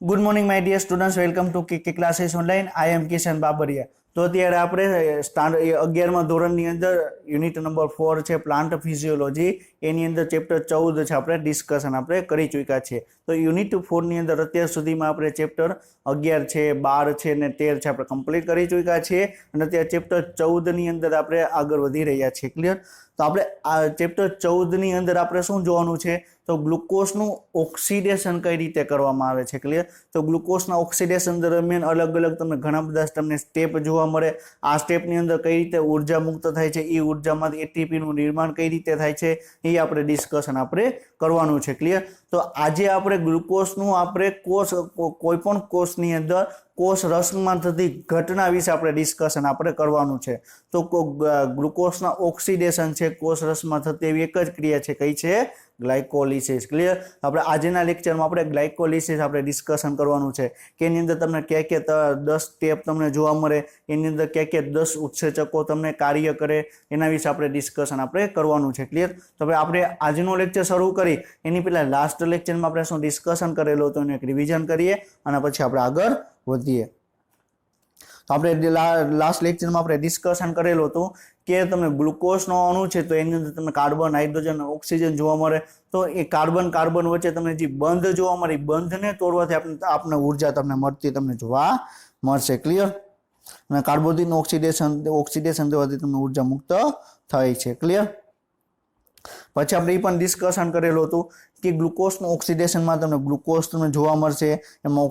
Good morning my dear students, welcome to K classes online. I am Kishan Babariya. તો અત્યારે આપણે standard 11મા ધોરણની અંદર યુનિટ નંબર 4 છે પ્લાન્ટ ફિઝિયોલોજી, એની અંદર ચેપ્ટર 14 છે આપણે ડિસ્કશન આપણે કરી ચૂક્યા છીએ. તો યુનિટ 4 ની અંદર અત્યાર સુધીમાં આપણે ચેપ્ટર 11 છે, 12 છે ને 13 છે આપણે કમ્પ્લીટ કરી ચૂક્યા છીએ અને અત્યારે ચેપ્ટર 14 ની અંદર આપણે આગળ વધી રહ્યા છીએ. ક્લિયર? તો આપણે આ ચેપ્ટર 14 ની અંદર આપણે શું જોવાનું છે, તો ગ્લુકોઝનું ઓક્સિડેશન કઈ રીતે કરવામાં આવે છે. ક્લિયર? તો ગ્લુકોઝના ઓક્સિડેશન દરમિયાન અલગ અલગ તમને ઘણા બધા તમને સ્ટેપ જોવા મળે. આ સ્ટેપની અંદર કઈ રીતે ઉર્જા મુક્ત થાય છે, એ ઉર્જામાંથી એટીપીનું નિર્માણ કઈ રીતે થાય છે, એ આપણે ડિસ્કશન આપણે કરવાનું છે. ક્લિયર? તો આજે આપણે ગ્લુકોઝનું આપણે કોઈ પણ કોષની અંદર કોષ રસમાં થતી ઘટના વિશે આપણે ડિસ્કશન આપણે કરવાનું છે. તો ગ્લુકોઝના ઓક્સિડેશન છે કોષ રસમાં થતી એવી એક જ ક્રિયા છે, કઈ છે? ગ્લાયકોલિસિસ. ક્લિયર? આપણે આજના લેક્ચરમાં આપણે ગ્લાયકોલિસિસ આપણે ડિસ્કશન કરવાનું છે કે એની અંદર તમને ક્યાં 10 સ્ટેપ તમને જોવા મળે, એની અંદર ક્યાં 10 ઉત્સેચકો તમને કાર્ય કરે, એના વિશે આપણે ડિસ્કશન આપણે કરવાનું છે. ક્લિયર? તો હવે આપણે આજનો લેક્ચર શરૂ કરી એની પહેલા લાસ્ટ લેક્ચરમાં આપણે શું ડિસ્કશન કરેલું હતું એનું એક રિવિઝન કરીએ અને પછી આપણે આગળ વધીએ. તો આપણે લાસ્ટ લેક્ચરમાં આપણે ડિસ્કશન કરેલું હતું કે તમને ગ્લુકોઝનો અણુ છે તો એની અંદર તમને કાર્બન, હાઇડ્રોજન, ઓક્સિજન જોવા મળે. તો એ કાર્બન વચ્ચે તમને જે બંધ જોવા મળે, બંધને તોડવાથી આપણે ઉર્જા તમને મળતી તમને જોવા મળશે. ક્લિયર? અને કાર્બોદિન ઓક્સિડેશન થવાથી તમને ઉર્જા મુક્ત થાય છે. ક્લિયર? પછી આપણે એ પણ ડિસ્કશન કરેલું હતું કે ગ્લુકોઝનું ઓક્સિડેશનમાં તમને ગ્લુકોઝ તમને જોવા મળશે, એમાં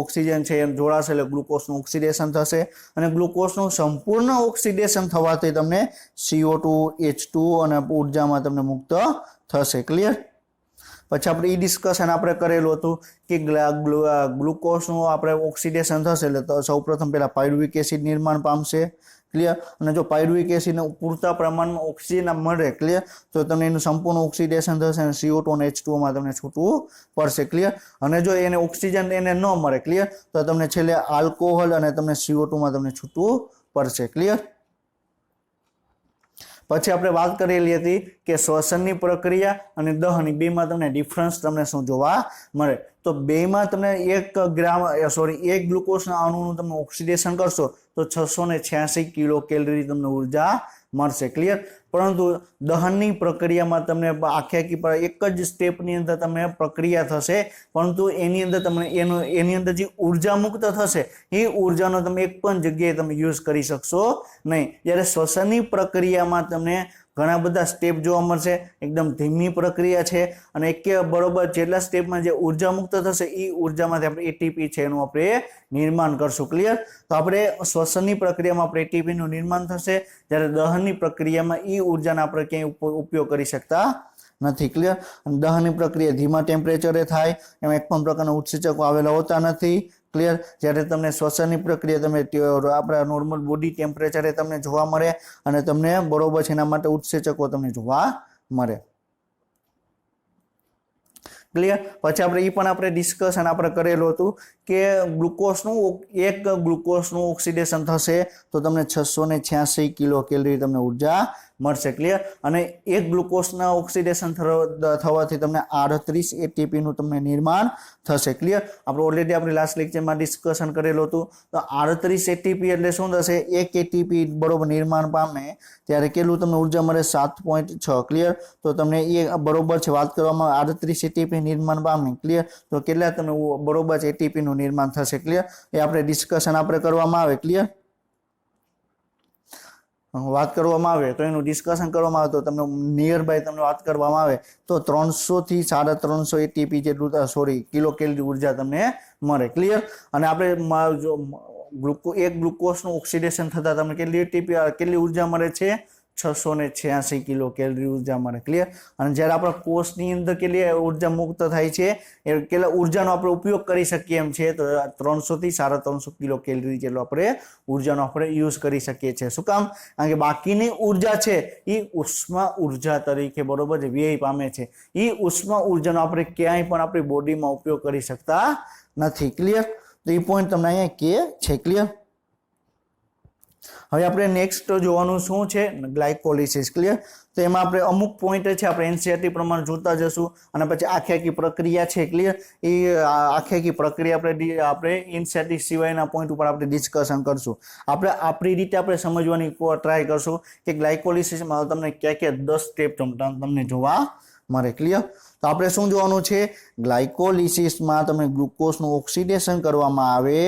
ઓક્સિજન છે એમ જોડાશે એટલે ગ્લુકોઝનું ઓક્સિડેશન થશે અને ગ્લુકોઝનું સંપૂર્ણ ઓક્સિડેશન થવાથી તમને CO2, H2 અને ઉર્જામાં તમને મુક્ત થશે. ક્લિયર? પછી આપણે એ ડિસ્કશન આપણે કરેલું હતું કે ગ્લુકોઝનું આપણે ઓક્સિડેશન થશે એટલે સૌપ્રથમ પહેલા પાયરુવિક એસિડ નિર્માણ પામશે. ક્લિયર? અને જો પાયરુવિક એસિડને પૂરતા પ્રમાણમાં ઓક્સિજન મળે, ક્લિયર, તો તમને એનું સંપૂર્ણ ઓક્સિડેશન થશે અને CO2 અને H2 માં તમને છૂટવું પડશે. ક્લિયર? અને જો એને ઓક્સિજન એને ન મળે, ક્લિયર, તો તમને છેલ્લે આલ્કોહોલ અને તમને CO2 માં તમને છૂટવું પડશે. ક્લિયર? પછી આપણે વાત કરેલી હતી કે શ્વસનની પ્રક્રિયા અને દહનની બેમાં તમને ડિફરન્સ તમને શું જોવા મળે. તો બેમાં તમને 1 ગ્લુકોઝના અણુનું તમે ઓક્સિડેશન કરશો તો 686 કિલો કેલરી તમને ઉર્જા મળશે. ક્લિયર? પરંતુ દહનની પ્રક્રિયામાં તમને આખી એક જ સ્ટેપની અંદર તમને પ્રક્રિયા થશે, પરંતુ એની અંદર તમને એની અંદર જે ઉર્જા મુક્ત થશે એ ઉર્જાનો તમે એક પણ જગ્યાએ તમે યુઝ કરી શકશો નહીં. જ્યારે શ્વસનની પ્રક્રિયામાં તમને ઘણા બધા સ્ટેપ જોવા મળશે, એકદમ ધીમી પ્રક્રિયા છે અને એક બરોબર જેટલા સ્ટેપમાં જે ઉર્જા મુક્ત થશે એ ઉર્જામાંથી આપણે એટીપી છે એનું આપણે નિર્માણ કરશું. ક્લિયર? તો આપણે શ્વસનની પ્રક્રિયામાં આપણે એટીપીનું નિર્માણ થશે, જ્યારે દહનની પ્રક્રિયામાં એ ઉર્જાનો આપણે ક્યાંય ઉપયોગ કરી શકતા નથી. ક્લિયર? દહનની પ્રક્રિયા ધીમા ટેમ્પરેચરે થાય, એમાં એક પણ પ્રકારના ઉત્સેચકો આવેલા હોતા નથી. ક્લિયર? જ્યારે તમને શ્વસનની પ્રક્રિયા તમે આપણા નોર્મલ બોડી ટેમ્પરેચરે તમને જોવા મળે અને તમને બરોબર છે એના માટે ઉત્સેચકો તમને જોવા મળે. ક્લિયર? પછી આપણે એ પણ આપણે ડિસ્કશન આપણે કરેલું હતું કે ગ્લુકોઝનું ઓક્સિડેશન થશે તો તમને 686 કિલો કેલરી તમને ઉર્જા મળશે. ક્લિયર? અને એક ગ્લુકોઝના ઓક્સિડેશન થવાથી તમને 38 એટીપીનું તમને નિર્માણ થશે. ક્લિયર? આપણે ઓલરેડી આપણે લાસ્ટ લેક્ચરમાં ડિસ્કશન કરેલું હતું. તો 38 એટીપી એટલે શું થશે? એક એટીપી બરોબર નિર્માણ પામે ત્યારે કેટલું તમને ઉર્જા મળે? 7.6. ક્લિયર? તો તમને એ બરોબર છે વાત કરવામાં 38 એટીપી નિર્માણ પામે. ક્લિયર? તો કેટલા તમને બરોબર છે એટીપીનું નિર્માણ થશે. ક્લિયર? એ આપણે ડિસ્કશન આપણે કરવામાં આવે. ક્લિયર? વાત કરવામાં આવે તો એનું ડિસ્કશન કરવામાં આવે તો તમને નિયર બાય તમને વાત કરવામાં આવે તો 300 થી 350 એટીપી જેટલું કિલો કેલરી ઉર્જા તમને મળે. ક્લિયર? અને આપણે એક ગ્લુકોઝનું ઓક્સિડેશન થતા તમને કેટલી ઉર્જા મળે છે? 686 કિલો કેલરી ઉર્જા મળે. ક્લિયર? અને જ્યારે આપણા કોષની અંદર કેટલી ઉર્જા મુક્ત થાય છે એ કેટલા ઉર્જાનો આપણે ઉપયોગ કરી શકીએ એમ છે તો 300 થી 350 કિલો કેલરી જેટલો આપણે ઉર્જાનો આપણે યુઝ કરી શકીએ છીએ. શું કામ? કારણ કે બાકીની ઉર્જા છે એ ઉષ્મા ઉર્જા તરીકે બરોબર છે વ્યય પામે છે. એ ઉષ્મા ઉર્જાનો આપણે ક્યાંય પણ આપણી બોડીમાં ઉપયોગ કરી શકતા નથી. ક્લિયર? તો એ પોઈન્ટ તમને અહીંયા કે છે. ક્લિયર? હવે આપણે નેક્સ્ટ જોવાનું શું છે ગ્લાયકોલિસિસ ક્લિયર તો એમાં આપણે અમુક પોઈન્ટ છે આપણે એનસીઆરટી પ્રમાણે જોતા જશું અને પછી આખી પ્રક્રિયા છે ક્લિયર એ આખી પ્રક્રિયા આપણે એનસીઆરટી સિવાયના પોઈન્ટ ઉપર આપણે ડિસ્કશન કરશું આપણે આપણી રીતે આપણે સમજવાની ટ્રાય કરશું કે ગ્લાયકોલિસિસમાં તમને ક્યાં 10 સ્ટેપ તમને જોવા મળે ક્લિયર તો આપણે શું જોવાનું છે ગ્લાયકોલિસિસમાં તમને ગ્લુકોઝનું ઓક્સિડેશન કરવામાં આવે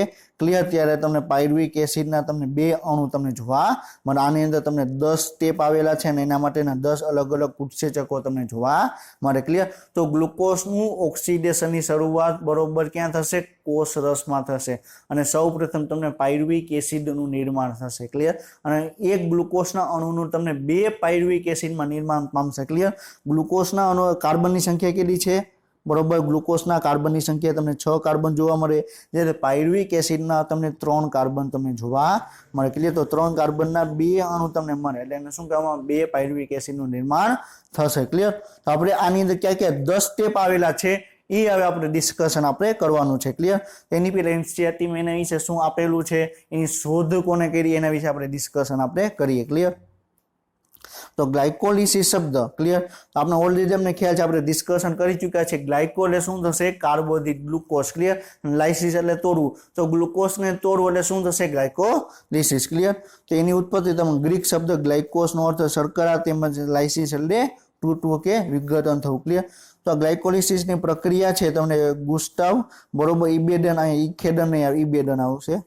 ક્લિયર ત્યારે તમને પાયરુવિક એસિડના તમને 2 અણુ તમને જોવા મળે આની અંદર તમને 10 સ્ટેપ આવેલા છે અને એના માટેના 10 અલગ અલગ ઉત્સેચકો તમને જોવા મળે ક્લિયર તો ગ્લુકોઝનું ઓક્સિડેશનની શરૂઆત બરોબર ક્યાં થશે કોષ રસમાં થશે અને સૌપ્રથમ તમને પાયરુવિક એસિડનું નિર્માણ થશે ક્લિયર અને એક ગ્લુકોઝના અણુનું તમને 2 પાયરુવિક એસિડમાં નિર્માણ પામશે ક્લિયર ગ્લુકોઝના અણુ કાર્બનની સંખ્યા કેટલી છે બરોબર ગ્લુકોઝના કાર્બનની સંખ્યા તમને 6 કાર્બન જોવા મળે જ્યારે પાયરુવિક એસિડના તમને 3 કાર્બન તમને જોવા મળે ક્લિયર તો 3 કાર્બનના 2 અણુ તમને મળે એટલે એને શું કહેવામાં 2 પાયરુવિક એસિડનું નિર્માણ થશે ક્લિયર તો આપણે આની અંદર ક્યાં 10 સ્ટેપ આવેલા છે એ હવે આપણે ડિસ્કશન આપણે કરવાનું છે ક્લિયર એની પહેલા એનસીઆરટી એના વિશે શું આપેલું છે એની શોધ કોને કરી એના વિશે આપણે ડિસ્કશન આપણે કરીએ ક્લિયર તો ગ્લાયકોલિસિસ શબ્દ ક્લિયર તો આપણે ઓલરેડી અમને ખ્યાલ છે આપણે ડિસ્કશન કરી ચૂક્યા છે ગ્લાયકોલ એટલે શું થશે કાર્બોદિત ગ્લુકોઝ ક્લિયર લાઇસિસ એટલે તોડવું તો ગ્લુકોઝને તોડવું એટલે શું થશે ગ્લાયકોલિસિસ ક્લિયર તો એની ઉત્પત્તિ તમે ગ્રીક શબ્દ ગ્લાયકોસનો અર્થ શર્કરા તેમજ લાઇસિસ એટલે તૂટવું કે વિઘટન થવું ક્લિયર તો ગ્લાયકોલિસિસની પ્રક્રિયા છે તમને ગુસ્ટાવ બરોબર ઇબેડન અહીં ઇખેડન નહીં આવે ઇબેડન આવશે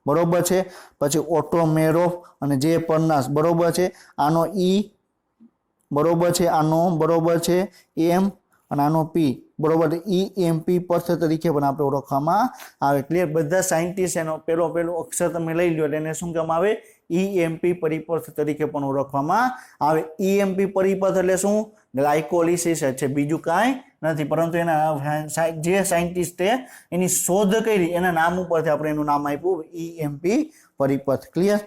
બરોબર છે પછી ઓટોમેરોફ અને જે પરનાસ બરોબર છે આનો ઈ બરોબર છે આનો બરોબર છે એમ અને આનો પી બરોબર ઈએમપી પથ તરીકે પણ આપણે ઓળખવામાં આવે ક્લિયર બધા સાયન્ટિસ્ટ એનો પેલો અક્ષર તમે લઈ લો એટલે એને શું કહેવામાં આવે ઈએમપી પરિપથ તરીકે પણ ઓળખવામાં આવે ઈએમપી પરિપથ એટલે શું ગ્લાયકોલિસિસ છે બીજું કાંઈ નથી પરંતુ એના જે સાયન્ટિસ્ટે એની શોધ કરી એના નામ ઉપરથી આપણે એનું નામ આપ્યું ઈએમપી પરિપથ ક્લિયર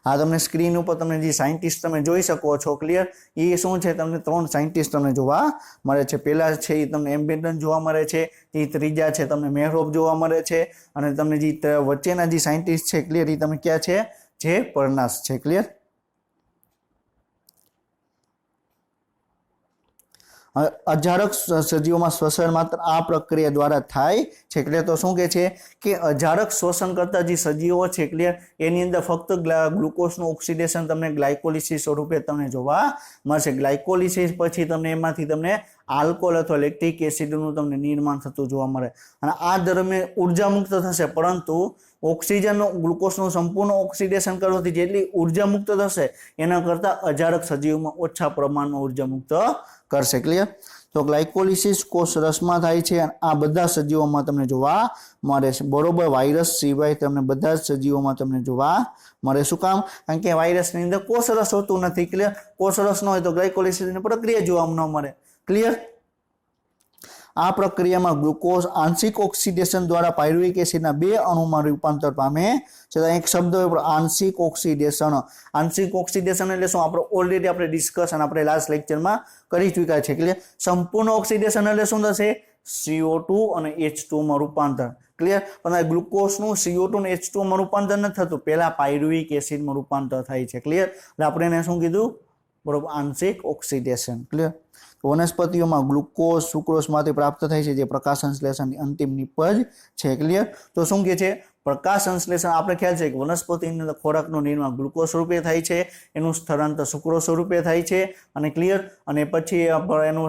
હા તમને સ્ક્રીન ઉપર તમે જે સાયન્ટિસ્ટ તમે જોઈ શકો છો ક્લિયર એ શું છે તમને 3 સાયન્ટિસ્ટ તમને જોવા મળે છે પહેલા છે એ તમને એમ્બેડન જોવા મળે છે એ ત્રીજા છે તમને મેહરોફ જોવા મળે છે અને તમને જે વચ્ચેના જે સાયન્ટિસ્ટ છે ક્લિયર એ તમે ક્યાં છે જે પરનાસ છે ક્લિયર અજારક સજીવોમાં શ્વસન માત્ર આ પ્રક્રિયા દ્વારા થાય છે ક્લિયર તો શું કહે છે કે અજારક શ્વસન કરતા જે સજીવો છે ક્લિયર એની અંદર ફક્ત ગ્લુકોઝનું ઓક્સિડેશન તમને ગ્લાયકોલિસિસ સ્વરૂપે તમને જોવા મળશે ગ્લાયકોલિસિસ પછી તમને એમાંથી તમને આલ્કોહોલ અથવા લેક્ટિક એસિડનું તમને નિર્માણ થતું જોવા મળે અને આ દરમિયાન ઉર્જા મુક્ત થશે પરંતુ ઓક્સિજનનો ગ્લુકોઝનું સંપૂર્ણ ઓક્સિડેશન કરવાથી જેટલી ઉર્જા મુક્ત થશે એના કરતાં અજારક સજીવોમાં ઓછા પ્રમાણમાં ઉર્જા મુક્ત કરશે ક્લિયર તો ગ્લાયકોલિસિસ કોષ રસમાં થાય છે અને આ બધા સજીવોમાં તમને જોવા મળે છે બરોબર વાયરસ સિવાય તમને બધા જ સજીવોમાં તમને જોવા મળે શું કામ કારણ કે વાયરસની અંદર કોષ રસ હોતું નથી ક્લિયર કોષ રસ ન હોય તો ગ્લાયકોલિસિસની પ્રક્રિયા જોવા ન મળે ક્લિયર આ પ્રક્રિયામાં ગ્લુકોઝ આંશિક ઓક્સિડેશન દ્વારા પાયરુવિક એસિડના 2 અણુમાં રૂપાંતર પામે છે એક શબ્દ આંશિક ઓક્સિડેશન એટલે શું આપણે ઓલરેડી આપણે ડિસ્કશન આપણે લાસ્ટ લેક્ચરમાં કરી ચૂક્યા છે ક્લિયર સંપૂર્ણ ઓક્સિડેશન એટલે શું થશે CO2 અને H2 માં રૂપાંતર ક્લિયર પણ ગ્લુકોઝનું CO2 અને H2 માં રૂપાંતર નથી થતું પહેલા પાયરુવિક એસિડમાં રૂપાંતર થાય છે ક્લિયર એટલે આપણે એને શું કીધું બરોબર આંશિક ઓક્સિડેશન ક્લિયર વનસ્પતિઓમાં ગ્લુકોઝ સુક્રોઝમાંથી પ્રાપ્ત થાય છે જે પ્રકાશ સંશ્લેષણની અંતિમ નિપજ છે ક્લિયર તો શું કહે છે પ્રકાશ સંશ્લેષણ આપણે ખ્યાલ છે કે વનસ્પતિની અંદર ખોરાકનું નિર્માણ ગ્લુકોઝ સ્વરૂપે થાય છે એનું સ્થળાંતર સુક્રોઝ સ્વરૂપે થાય છે અને ક્લિયર અને પછી એનો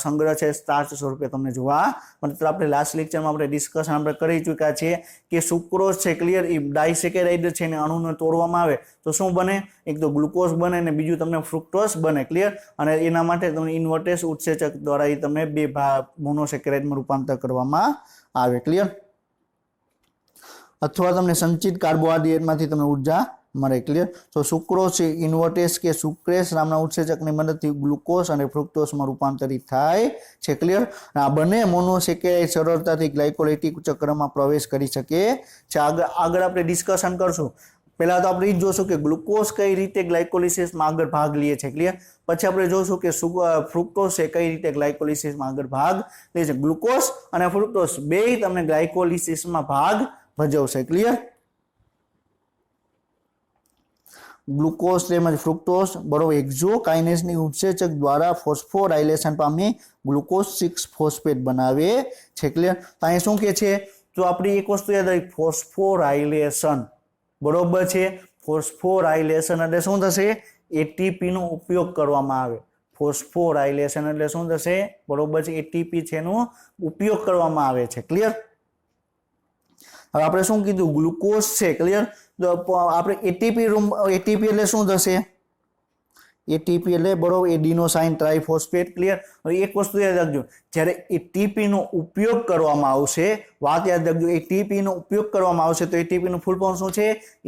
સંગ્રહ છે સ્ટાર્ચ સ્વરૂપે તમને જોવા મતલબ આપણે લાસ્ટ લેક્ચરમાં આપણે ડિસ્કશન આપણે કરી ચૂક્યા છીએ કે સુક્રોઝ છે ક્લિયર એ ડાયસેકેરાઇડ છે એને અણુને તોડવામાં આવે તો શું બને એક તો ગ્લુકોઝ બને અને બીજું તમને ફ્રુક્ટોઝ બને ક્લિયર અને એના માટે તમને ઇન્વર્ટેસ ઉત્સેચક દ્વારા એ તમને 2 મોનોસેકેરાઇડમાં રૂપાંતર કરવામાં આવે ક્લિયર અથવા તમને સંચિત કાર્બોહાઈડ્રેટમાંથી તમને ઉર્જા મળે ક્લિયર તો સુક્રોઝ છે ઇન્વર્ટેસ કે સુક્રેસ નામના ઉત્સેચકની મદદથી ગ્લુકોઝ અને ફ્રુક્ટોઝમાં રૂપાંતરિત થાય છે ક્લિયર આ બંને મોનોસેકેરાઇડ સરળતાથી ગ્લાયકોલિટિક ચક્રમાં પ્રવેશ કરી શકે છે આગળ આપણે ડિસ્કશન કરશું पहला तो આપણે જોશું કે ગ્લુકોઝ કઈ રીતે ગ્લાયકોલિસિસમાં આગળ ભાગ લે છે ક્લિયર પછી આપણે જોશું કે ફ્રુક્ટોઝ છે કઈ રીતે ગ્લાયકોલિસિસમાં આગળ ભાગ લે છે ગ્લુકોઝ અને ફ્રુક્ટોઝ બેય તમને ગ્લાયકોલિસિસમાં ભાગ ભજવશે ક્લિયર ગ્લુકોઝ તેમજ ફ્રુક્ટોઝ બરોબર એક્ઝોકાઇનેસની ઉત્સેચક દ્વારા ફોસ્ફોરાયલેશન પામી ગ્લુકોઝ 6 ફોસ્ફેટ બનાવે છે ક્લિયર તો અહીં શું કહે છે તો આપણી એક વસ્તુ યાદ રાખી ફોસ્ફોરાયલેશન બરોબર છે ફોસ્ફોરાયલેશન એટલે શું થશે એટીપી નો ઉપયોગ કરવામાં આવે ફોસ્ફોરાયલેશન એટલે શું થશે બરોબર છે એટીપી છે એનો ઉપયોગ કરવામાં આવે છે ક્લિયર હવે આપણે શું કીધું ગ્લુકોઝ છે ક્લિયર તો આપણે એટીપી એટલે શું થશે એટીપી એટલે બરોબર એડિનોસાઇન ટ્રાઇફોસ્ફેટ ક્લિયર હવે એક વસ્તુ યાદ રાખજો જ્યારે એટીપી નો ઉપયોગ કરવામાં આવશે વાત યાદ રાખજો એટીપી નો ઉપયોગ કરવામાં આવશે તો એટીપી નું ફૂલ ફોર્મ શું છે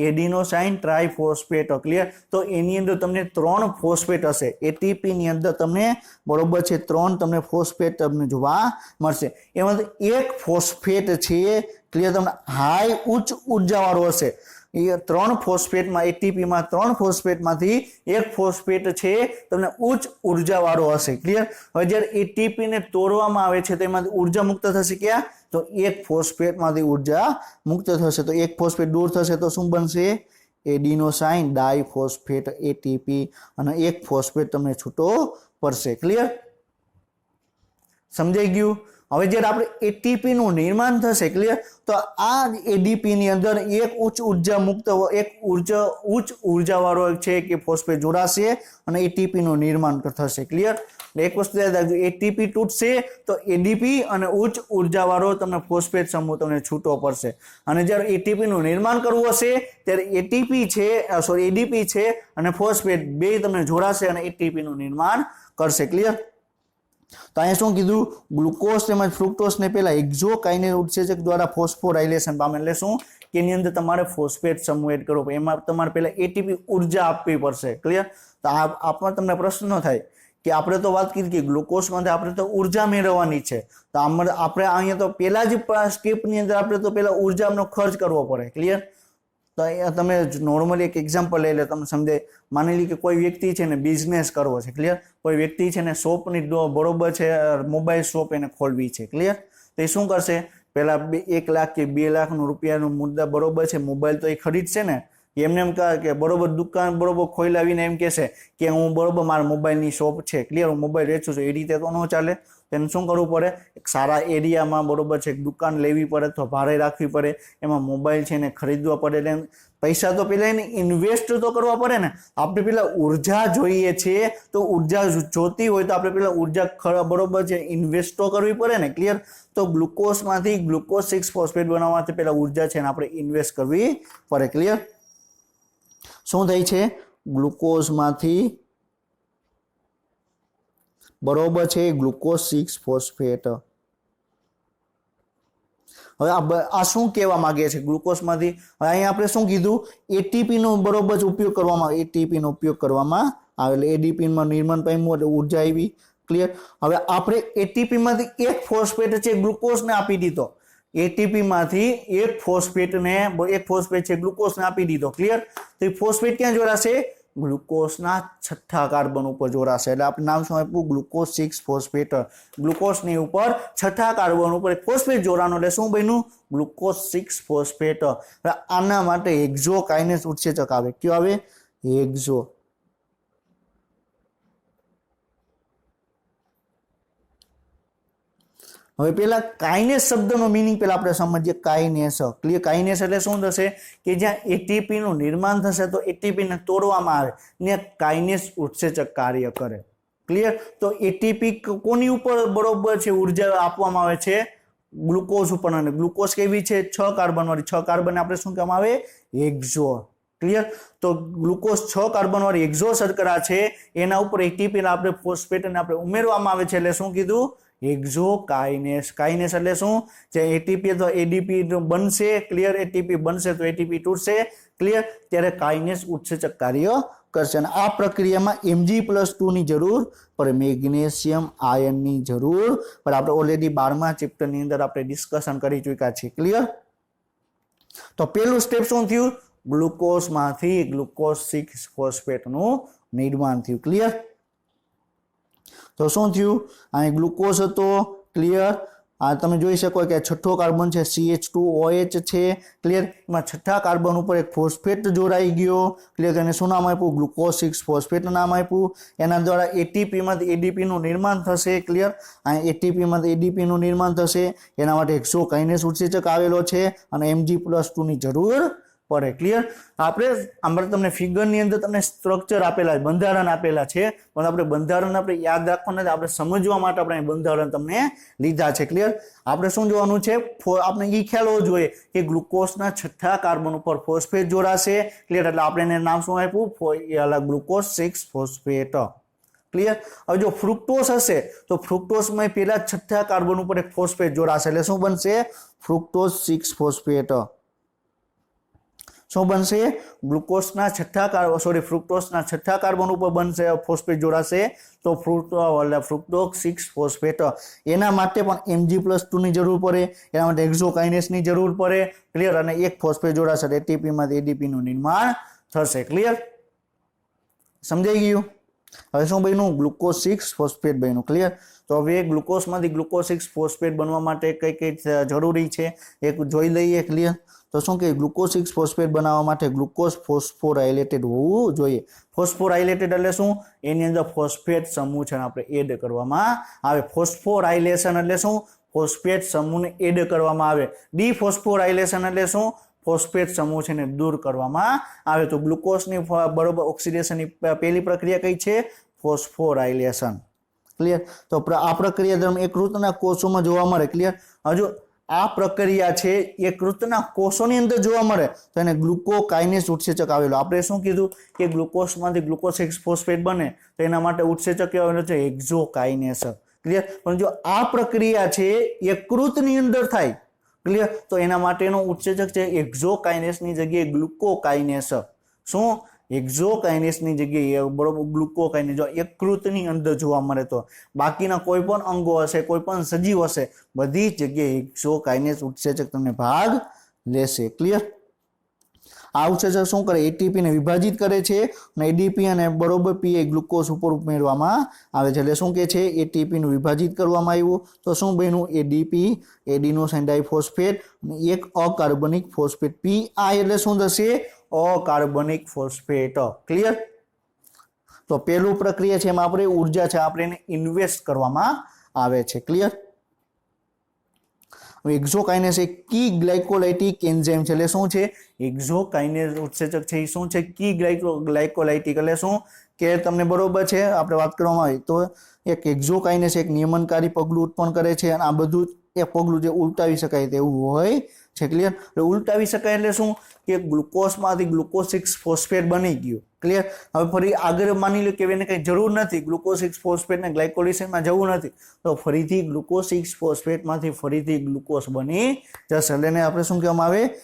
એડિનોસાઇન ટ્રાઇફોસ્ફેટ ક્લિયર તો એની અંદર તમને 3 ફોસ્ફેટ હશે એટીપી ની અંદર તમને બરોબર છે 3 તમને ફોસ્ફેટ તમને જોવા મળશે એમાંથી એક ફોસ્ફેટ છે ક્લિયર તમને હાઈ ઉચ્ચ ઉર્જા વાળો હશે એ 3 ફોસ્ફેટમાં એટીપીમાં 3 ફોસ્ફેટમાંથી એક ફોસ્ફેટ છે તમને ઉચ્ચ ઉર્જા વાળો હશે ક્લિયર હવે જ્યારે એટીપી ને તોડવામાં આવે છે તો એમાંથી ઉર્જા મુક્ત થશે ક્યાં તો એક ફોસ્ફેટમાંથી ઉર્જા મુક્ત થશે તો એક ફોસ્ફેટ દૂર થશે તો શું બનશે એડિનોસાઇન ડાઇફોસ્ફેટ એટીપી અને એક ફોસ્ફેટ તમને છૂટો પડશે ક્લિયર સમજાઈ ગયું હવે જ્યારે આપણે એટીપી નું નિર્માણ થશે ક્લિયર તો આ એડીપી ની અંદર એક ઉચ્ચ ઉર્જા મુક્ત એક ઉચ્ચ ઉર્જા વાળો છે કે ફોસ્ફેટ જોડાશે અને એટીપી નું નિર્માણ થશે ક્લિયર એક વસ્તુ યાદ રાખજો એટીપી તૂટશે તો એડીપી અને ઉચ્ચ ઉર્જા વાળો તમને ફોસ્ફેટ સમૂહ તમને છૂટો પડશે અને જ્યારે એટીપી નું નિર્માણ કરવું હશે ત્યારે એટીપી છે એડીપી છે અને ફોસ્ફેટ બે તમને જોડાશે અને એટીપી નું નિર્માણ કરશે ક્લિયર તો અહીંયા શું કીધું ગ્લુકોઝ તેમજ ફ્રુક્ટોઝ ને પહેલા એક્ઝોકાઇનેસ ઉત્સેચક દ્વારા ફોસ્ફોરાયલેશન પામે એટલે શું કે એની અંદર તમારે ફોસ્ફેટ સમૂહ એડ કરવો એમાં તમારે પહેલા એટીપી ઉર્જા આપવી પડશે ક્લિયર તો આપમાં તમને પ્રશ્ન થાય કે આપણે તો વાત કરી કે ગ્લુકોઝમાંથી આપણે તો ઉર્જા મેળવવાની છે તો આપણે અહીંયા તો પહેલા જ સ્ટેપની અંદર આપણે તો પહેલા ઉર્જાનો ખર્ચ કરવો પડે ક્લિયર તો તમે નોર્મલી એક એક્ઝામ્પલ લઈ લે તમને સમજાય માની લી કે કોઈ વ્યક્તિ છે ને બિઝનેસ કરવો છે ક્લિયર કોઈ વ્યક્તિ છે ને શોપની બરોબર છે મોબાઈલ શોપ એને ખોલવી છે ક્લિયર તો એ શું કરશે પહેલા 1 લાખ કે 2 લાખ રૂપિયાનું મુદ્દા બરોબર છે મોબાઈલ તો એ ખરીદશે ને એમને એમ કહે કે બરોબર દુકાન બરોબર ખોલાવીને એમ કહેશે કે હું બરોબર મારા મોબાઈલની શોપ છે ક્લિયર હું મોબાઈલ વેચું છું એ રીતે તો ન ચાલે તેને શું કરવું પડે એક સારા એરિયામાં બરોબર છે દુકાન લેવી પડે તો ભાડે રાખવી પડે એમાં મોબાઈલ છે ને ખરીદવા પડે એટલે પૈસા તો પહેલા એને ઇન્વેસ્ટ તો કરવા પડે ને આપણે પહેલા ઉર્જા જોઈએ છે તો ઉર્જા જોતી હોય તો આપણે પહેલા ઉર્જા બરોબર છે ઇન્વેસ્ટ તો કરવી પડે ને ક્લિયર તો ગ્લુકોઝમાંથી ગ્લુકોઝ 6 ફોસ્ફેટ બનાવવાથી પહેલા ઉર્જા છે ને આપણે ઇન્વેસ્ટ કરવી પડે ક્લિયર શું થાય છે ગ્લુકોઝમાંથી બરોબર છે ગ્લુકોઝ 6 ફોસ્ફેટ હવે આ શું કહેવા માંગે છે ગ્લુકોઝમાંથી હવે અહીં આપણે શું કીધું એટીપી નો બરોબર ઉપયોગ કરવામાં એટીપી નો ઉપયોગ કરવામાં આવે એટલે એડીપી માં નિર્માણ પામ્યું એટલે ઉર્જા આવી ક્લિયર હવે આપણે એટીપી માંથી એક ફોસ્ફેટ છે ગ્લુકોઝ ને આપી દીધો એટીપી માંથી એક ફોસ્ફેટ છે ગ્લુકોઝ ને આપી દીધો ક્લિયર તો એ ફોસ્ફેટ ક્યાં જોડાશે ગ્લુકોઝના છઠ્ઠા કાર્બન ઉપર જોડાશે એટલે આપણે નામ શું આપ્યું ગ્લુકોઝ 6 ફોસ્ફેટ ગ્લુકોઝની ઉપર છઠ્ઠા કાર્બન ઉપર ફોસ્ફેટ જોડાનો એટલે શું બન્યું ગ્લુકોઝ 6 ફોસ્ફેટ આના માટે એક્ઝોકાઇનેસ ઉત્સેચક આવે કયો આવે એક્ઝો હવે પેલા કાઇનેસ શબ્દનો મીનિંગ પેલા આપણે સમજીએ કાઇનેસ ક્લિયર કાઇનેસ એટલે શું થશે કે જ્યાં એટીપી નું નિર્માણ થશે તો એટીપી ને તોડવામાં આવે ને કાઇનેસ ઉત્સેચક કાર્ય કરે ક્લિયર તો એટીપી કોની ઉપર બરોબર છે ઉર્જા આપવામાં આવે છે ગ્લુકોઝ ઉપર અને ગ્લુકોઝ કેવી છે 6 કાર્બન વાળી 6 કાર્બન આપણે શું કહેવામાં આવે એક્ઝો ક્લિયર તો ગ્લુકોઝ 6 કાર્બન વાળી એક્ઝો શર્કરા છે એના ઉપર એટીપી આપણે ફોસ્ફેટ ને આપણે ઉમેરવામાં આવે છે એટલે શું કીધું એક્ઝોકાઇનેસ કાઇનેસ એટલે શું જે એટીપી તો એડીપી બનશે ક્લિયર એટીપી બનશે તો એટીપી તૂટશે ક્લિયર ત્યારે કાઇનેસ ઉત્સેચક કાર્ય કરશે અને આ પ્રક્રિયામાં Mg+2 ની જરૂર પડે મેગ્નેશિયમ આયનની જરૂર પણ આપણે ઓલરેડી 12મા ચેપ્ટરની અંદર આપણે ડિસ્કશન કરી ચૂક્યા છીએ ક્લિયર તો પહેલું સ્ટેપ શું થયું ગ્લુકોઝમાંથી ગ્લુકોઝ 6 ફોસ્ફેટનું નિર્માણ થયું. ક્લિયર? તો શું થયું? અહીં ગ્લુકોઝ હતો. ક્લિયર? આ તમે જોઈ શકો કે છઠ્ઠો કાર્બન છે CH2OH છે. ક્લિયર? એમાં છઠ્ઠા કાર્બન ઉપર એક ફોસ્ફેટ જોડાઈ ગયો. ક્લિયર? એને શું નામ આપ્યું? ગ્લુકોઝ 6 ફોસ્ફેટ નામ આપ્યું. એના દ્વારા એટીપી માંથી એડીપી નું નિર્માણ થશે. ક્લિયર? આ એટીપી માંથી એડીપી નું નિર્માણ થશે. એના માટે હેક્સોકાઇનેસ ઉત્સેચક આવેલો છે અને Mg+2 ની જરૂર પડે. ક્લિયર? આપણે આમાં તમને ફિગરની અંદર તમને સ્ટ્રક્ચર આપેલા છે, બંધારણ આપેલા છે, પણ આપણે બંધારણ આપણે યાદ રાખવાનું નથી, આપણે સમજવા માટે આપણે બંધારણ તમને લીધા છે. ક્લિયર? આપણે શું જોવાનું છે? આપણે એ ખ્યાલ હોવો જોઈએ કે ગ્લુકોઝના છઠ્ઠા કાર્બન ઉપર ફોસ્ફેટ જોડાશે. ક્લિયર? એટલે આપણે એને નામ શું આપ્યું? Glucose 6 phosphate. ક્લિયર? હવે જો ફ્રુક્ટોઝ હશે તો ફ્રુક્ટોઝમાં પહેલા છઠ્ઠા કાર્બન ઉપર એક ફોસ્ફેટ જોડાશે એટલે શું બનશે? Fructose 6 phosphate. શું બનશે? ગ્લુકોઝના ફ્રુક્ટોઝના છઠ્ઠા કાર્બન ઉપર બનશે ફોસ્ફેટ જોડાશે તો ફ્રુક્ટોઝ 6 ફોસ્ફેટ. એના માટે પણ Mg+2 ની જરૂર પડે, એના માટે હેક્સોકાઇનેસની જરૂર પડે. ક્લિયર? અને એક ફોસ્ફેટ જોડાશે એટીપી માંથી એડીપી નું નિર્માણ થશે. ક્લિયર? સમજાઈ ગયું? હવે શું બન્યું? ગ્લુકોઝ 6 ફોસ્ફેટ બન્યું. ક્લિયર? તો હવે ગ્લુકોઝમાંથી ગ્લુકોઝ 6 ફોસ્ફેટ બનવા માટે કઈ કઈ જરૂરી છે એક જોઈ લઈએ. ક્લિયર? તો શું કે ગ્લુકોઝ 6 ફોસ્ફેટ બનાવવા માટે ગ્લુકોઝ ફોસ્ફોરાયલેટેડ હોવું જોઈએ. ફોસ્ફોરાયલેટેડ એટલે શું? એની અંદર ફોસ્ફેટ સમૂહ છે આપણે એડ કરવામાં આવે. ફોસ્ફોરાયલેશન એટલે શું? ફોસ્ફેટ સમૂહને એડ કરવામાં આવે. ડિફોસ્ફોરાયલેશન એટલે શું? ફોસ્ફેટ સમૂહ છે ને દૂર કરવામાં આવે. તો ગ્લુકોઝની બરોબર ઓક્સિડેશનની પહેલી પ્રક્રિયા કઈ છે? ફોસ્ફોરાયલેશન. ક્લિયર? તો આ પ્રક્રિયા દરમિયાન યકૃતના કોષોમાં જોવા મળે. ક્લિયર? હજુ આ પ્રક્રિયા છે યકૃતના કોષોની અંદર જોવા મળે તો એને ગ્લુકોકાઇનેસ ઉત્સેચક આવેલો. આપણે શું કીધું કે ગ્લુકોઝમાંથી ગ્લુકોઝ 6 ફોસ્ફેટ બને તો એના માટે ઉત્સેચક આવેલો છે હેક્સોકાઇનેસ. ક્લિયર? પણ જો આ પ્રક્રિયા છે યકૃતની અંદર થાય, ક્લિયર, તો એના માટેનો ઉત્સેચક છે હેક્સોકાઇનેસની જગ્યાએ ગ્લુકોકાઇનેસ. શું? હેક્સોકાઇનેસની જગ્યાએ બરોબર ગ્લુકોકાઇનેસ જો યકૃતની અંદર જોવા મળે તો. બાકીના કોઈ પણ અંગો હશે, કોઈ પણ સજીવ હશે, બધી જગ્યાએ હેક્સોકાઇનેસ ઉત્સેચક તમને ભાગ લેશે. ક્લિયર? આ ઉત્સેચક શું કરે? એટીપી ને વિભાજિત કરે છે અને એડીપી અને બરોબર પીએ ગ્લુકોઝ ઉપર ઉમેરવામાં આવે છે. એટલે શું કે છે? એટીપી નું વિભાજિત કરવામાં આવ્યું તો શું બન્યું? એડીપી, એડિનોસાઇન ડાઇફોસ્ફેટ અને એક અકાર્બનિક ફોસ્ફેટ. પી એટલે શું થશે? અકાર્બનિક ફોસ્ફેટ. ક્લિયર? તો પહેલું પ્રક્રિયા છે એમાં આપણે ઉર્જા છે આપણે એને ઇન્વેસ્ટ કરવામાં આવે છે. ક્લિયર? હેક્સોકાઇનેસ એક કી ગ્લાયકોલાઇટિક એન્ઝાઇમ છે. એટલે શું છે? હેક્સોકાઇનેસ ઉત્સેચક છે એ શું છે? કી ગ્લાયકોલાઇટિક એટલે શું કે તમને બરોબર છે આપણે વાત કરવામાં આવી તો એક હેક્સોકાઇનેસ એક નિયમનકારી પગલું ઉત્પન્ન કરે છે અને આ બધું એક પગલું જે ઉલટાવી શકાય તેવું હોય છે. ક્લિયર? એટલે ઉલટાવી શકાય એટલે શું કે ગ્લુકોઝમાંથી ગ્લુકોઝ 6 ફોસ્ફેટ બની ગયું. ક્લિયર? હવે ફરી આગળ માની લો કે એને કઈ જરૂર નથી, ગ્લુકોઝ 6 ફોસ્ફેટને ગ્લાયકોલિસિસમાં જવું નથી તો ફરીથી ગ્લુકોઝ 6 ફોસ્ફેટમાંથી ફરીથી ગ્લુકોઝ બની જશે. એટલે એને આપણે શું કહેવામાં આવે?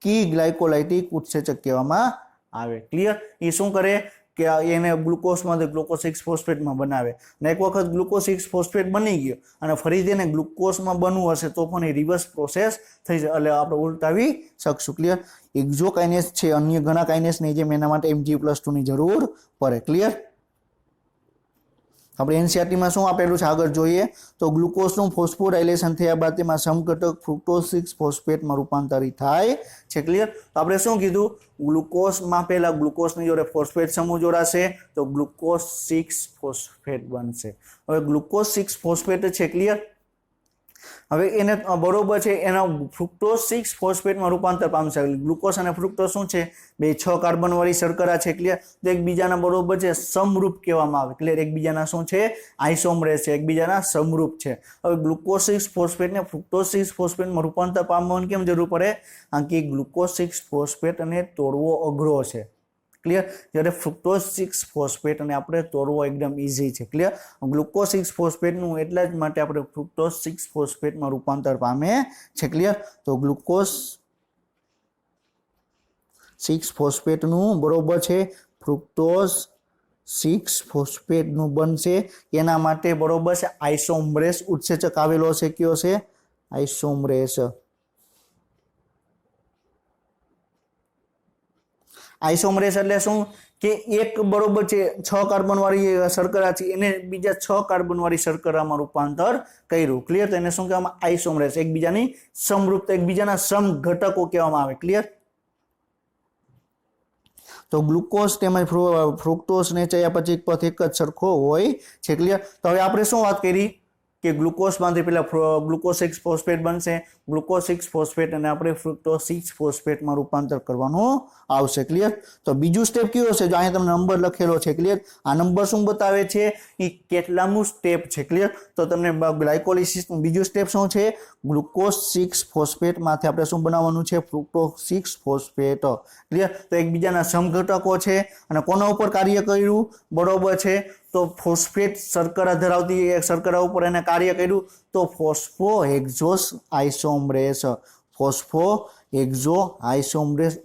કી ગ્લાયકોલાઇટિક ઉત્સેચક કહેવામાં આવે. ક્લિયર? એ શું કરે કે એને ગ્લુકોઝમાંથી ગ્લુકોઝ 6 ફોસ્ફેટમાં બનાવે અને એક વખત ગ્લુકોઝ 6 ફોસ્ફેટ બની ગયો અને ફરીથી એને ગ્લુકોઝમાં બનવું હશે તો પણ એ રિવર્સ પ્રોસેસ થઈ જાય એટલે આપણે ઉલટાવી શકશું. ક્લિયર? હેક્સોકાઇનેસ છે અન્ય ઘણા કાઇનેસ નહીં જેમ એના માટે Mg+2 ની જરૂર પડે. ક્લિયર? આપણે એનસીઆરટીમાં શું આપેલું છે આગળ જોઈએ તો ગ્લુકોઝનું ફોસ્ફોરાયલેશન થયા બાદ તેમાં સમઘટક ફ્રુક્ટોઝ 6 ફોસ્ફેટમાં રૂપાંતરિત થાય છે. ક્લિયર? તો આપણે શું કીધું? ગ્લુકોઝમાં પહેલા ગ્લુકોઝની જોડે ફોસ્ફેટ સમૂહ જોડાશે તો ગ્લુકોઝ 6 ફોસ્ફેટ બનશે. હવે ગ્લુકોઝ 6 ફોસ્ફેટ છે. ક્લિયર? હવે એને બરોબર છે એના ફ્રુક્ટોઝ 6 ફોસ્ફેટમાં રૂપાંતર પામશે. ગ્લુકોઝ અને ફ્રુક્ટોઝ શું છે? બે 6 કાર્બન વાળી શર્કરા છે. ક્લિયર? તો એકબીજાના બરોબર છે સમરૂપ કહેવામાં આવે. ક્લિયર? એકબીજાના શું છે? આઇસોમરેસ છે, એકબીજાના સમરૂપ છે. હવે ગ્લુકોઝ 6 ફોસ્ફેટને ફ્રુક્ટોઝ 6 ફોસ્ફેટમાં રૂપાંતર પામવાની કેમ જરૂર પડે? કારણ કે ગ્લુકોઝ 6 ફોસ્ફેટ અને તોડવો અઘરો છે. ક્લિયર? જ્યારે ફ્રુક્ટોઝ 6 ફોસ્ફેટ અને આપણે તોડવો એકદમ ઈઝી છે. ક્લિયર? ગ્લુકોઝ 6 ફોસ્ફેટનું એટલા જ માટે આપણે ફ્રુક્ટોઝ 6 ફોસ્ફેટમાં રૂપાંતર પામે છે. ક્લિયર? તો ગ્લુકોઝ 6 ફોસ્ફેટનું બરોબર છે ફ્રુક્ટોઝ 6 ફોસ્ફેટનું બનશે એના માટે બરોબર છે આઇસોમરેસ ઉત્સેચક આવેલો છે. કયો છે? આઇસોમરેસ. આઈસોમરેસ એટલે શું કે એક બરોબર છે 6 કાર્બન વાળી શર્કરા છે એને બીજા 6 કાર્બન વાળી શર્કરામાં રૂપાંતર કર્યું ક્લિયર તો એને શું કહેવામાં આઈસોમરેસ એકબીજાની સમરૂપતા એકબીજાના સમ ઘટકો કહેવામાં આવે ક્લિયર તો ગ્લુકોઝ તેમજ ફ્રુક્ટોઝ ને ચયાપચય પથ એક જ સરખો હોય છે ક્લિયર તો હવે આપણે શું વાત કરી કે ગ્લુકોઝમાંથી પેલા ગ્લુકોઝ 6 ફોસ્ફેટ બનશે ગ્લુકોઝ 6 ફોસ્ફેટ અને આપણે ફ્રુક્ટોઝ 6 ફોસ્ફેટમાં રૂપાંતર કરવાનું આવશે ક્લિયર તો બીજું સ્ટેપ કયો છે જો અહીંયા તમને નંબર લખેલો છે ક્લિયર આ નંબર શું બતાવે છે એ કેટલામું સ્ટેપ છે ક્લિયર તો તમને ગ્લાયકોલિસિસનું બીજું સ્ટેપ શું છે ગ્લુકોઝ 6 ફોસ્ફેટમાંથી આપણે શું બનાવવાનું છે ફ્રુક્ટોઝ 6 ફોસ્ફેટ ક્લિયર તો એકબીજાના સમઘટકો છે અને કોના ઉપર કાર્ય કર્યું બરોબર છે તો ફોસ્ફેટ શર્કરા ધરાવતી એક શર્કરા ઉપર એને કાર્ય કર્યું તો ફોસ્ફો હેક્ઝોસ આઇસોમરેસ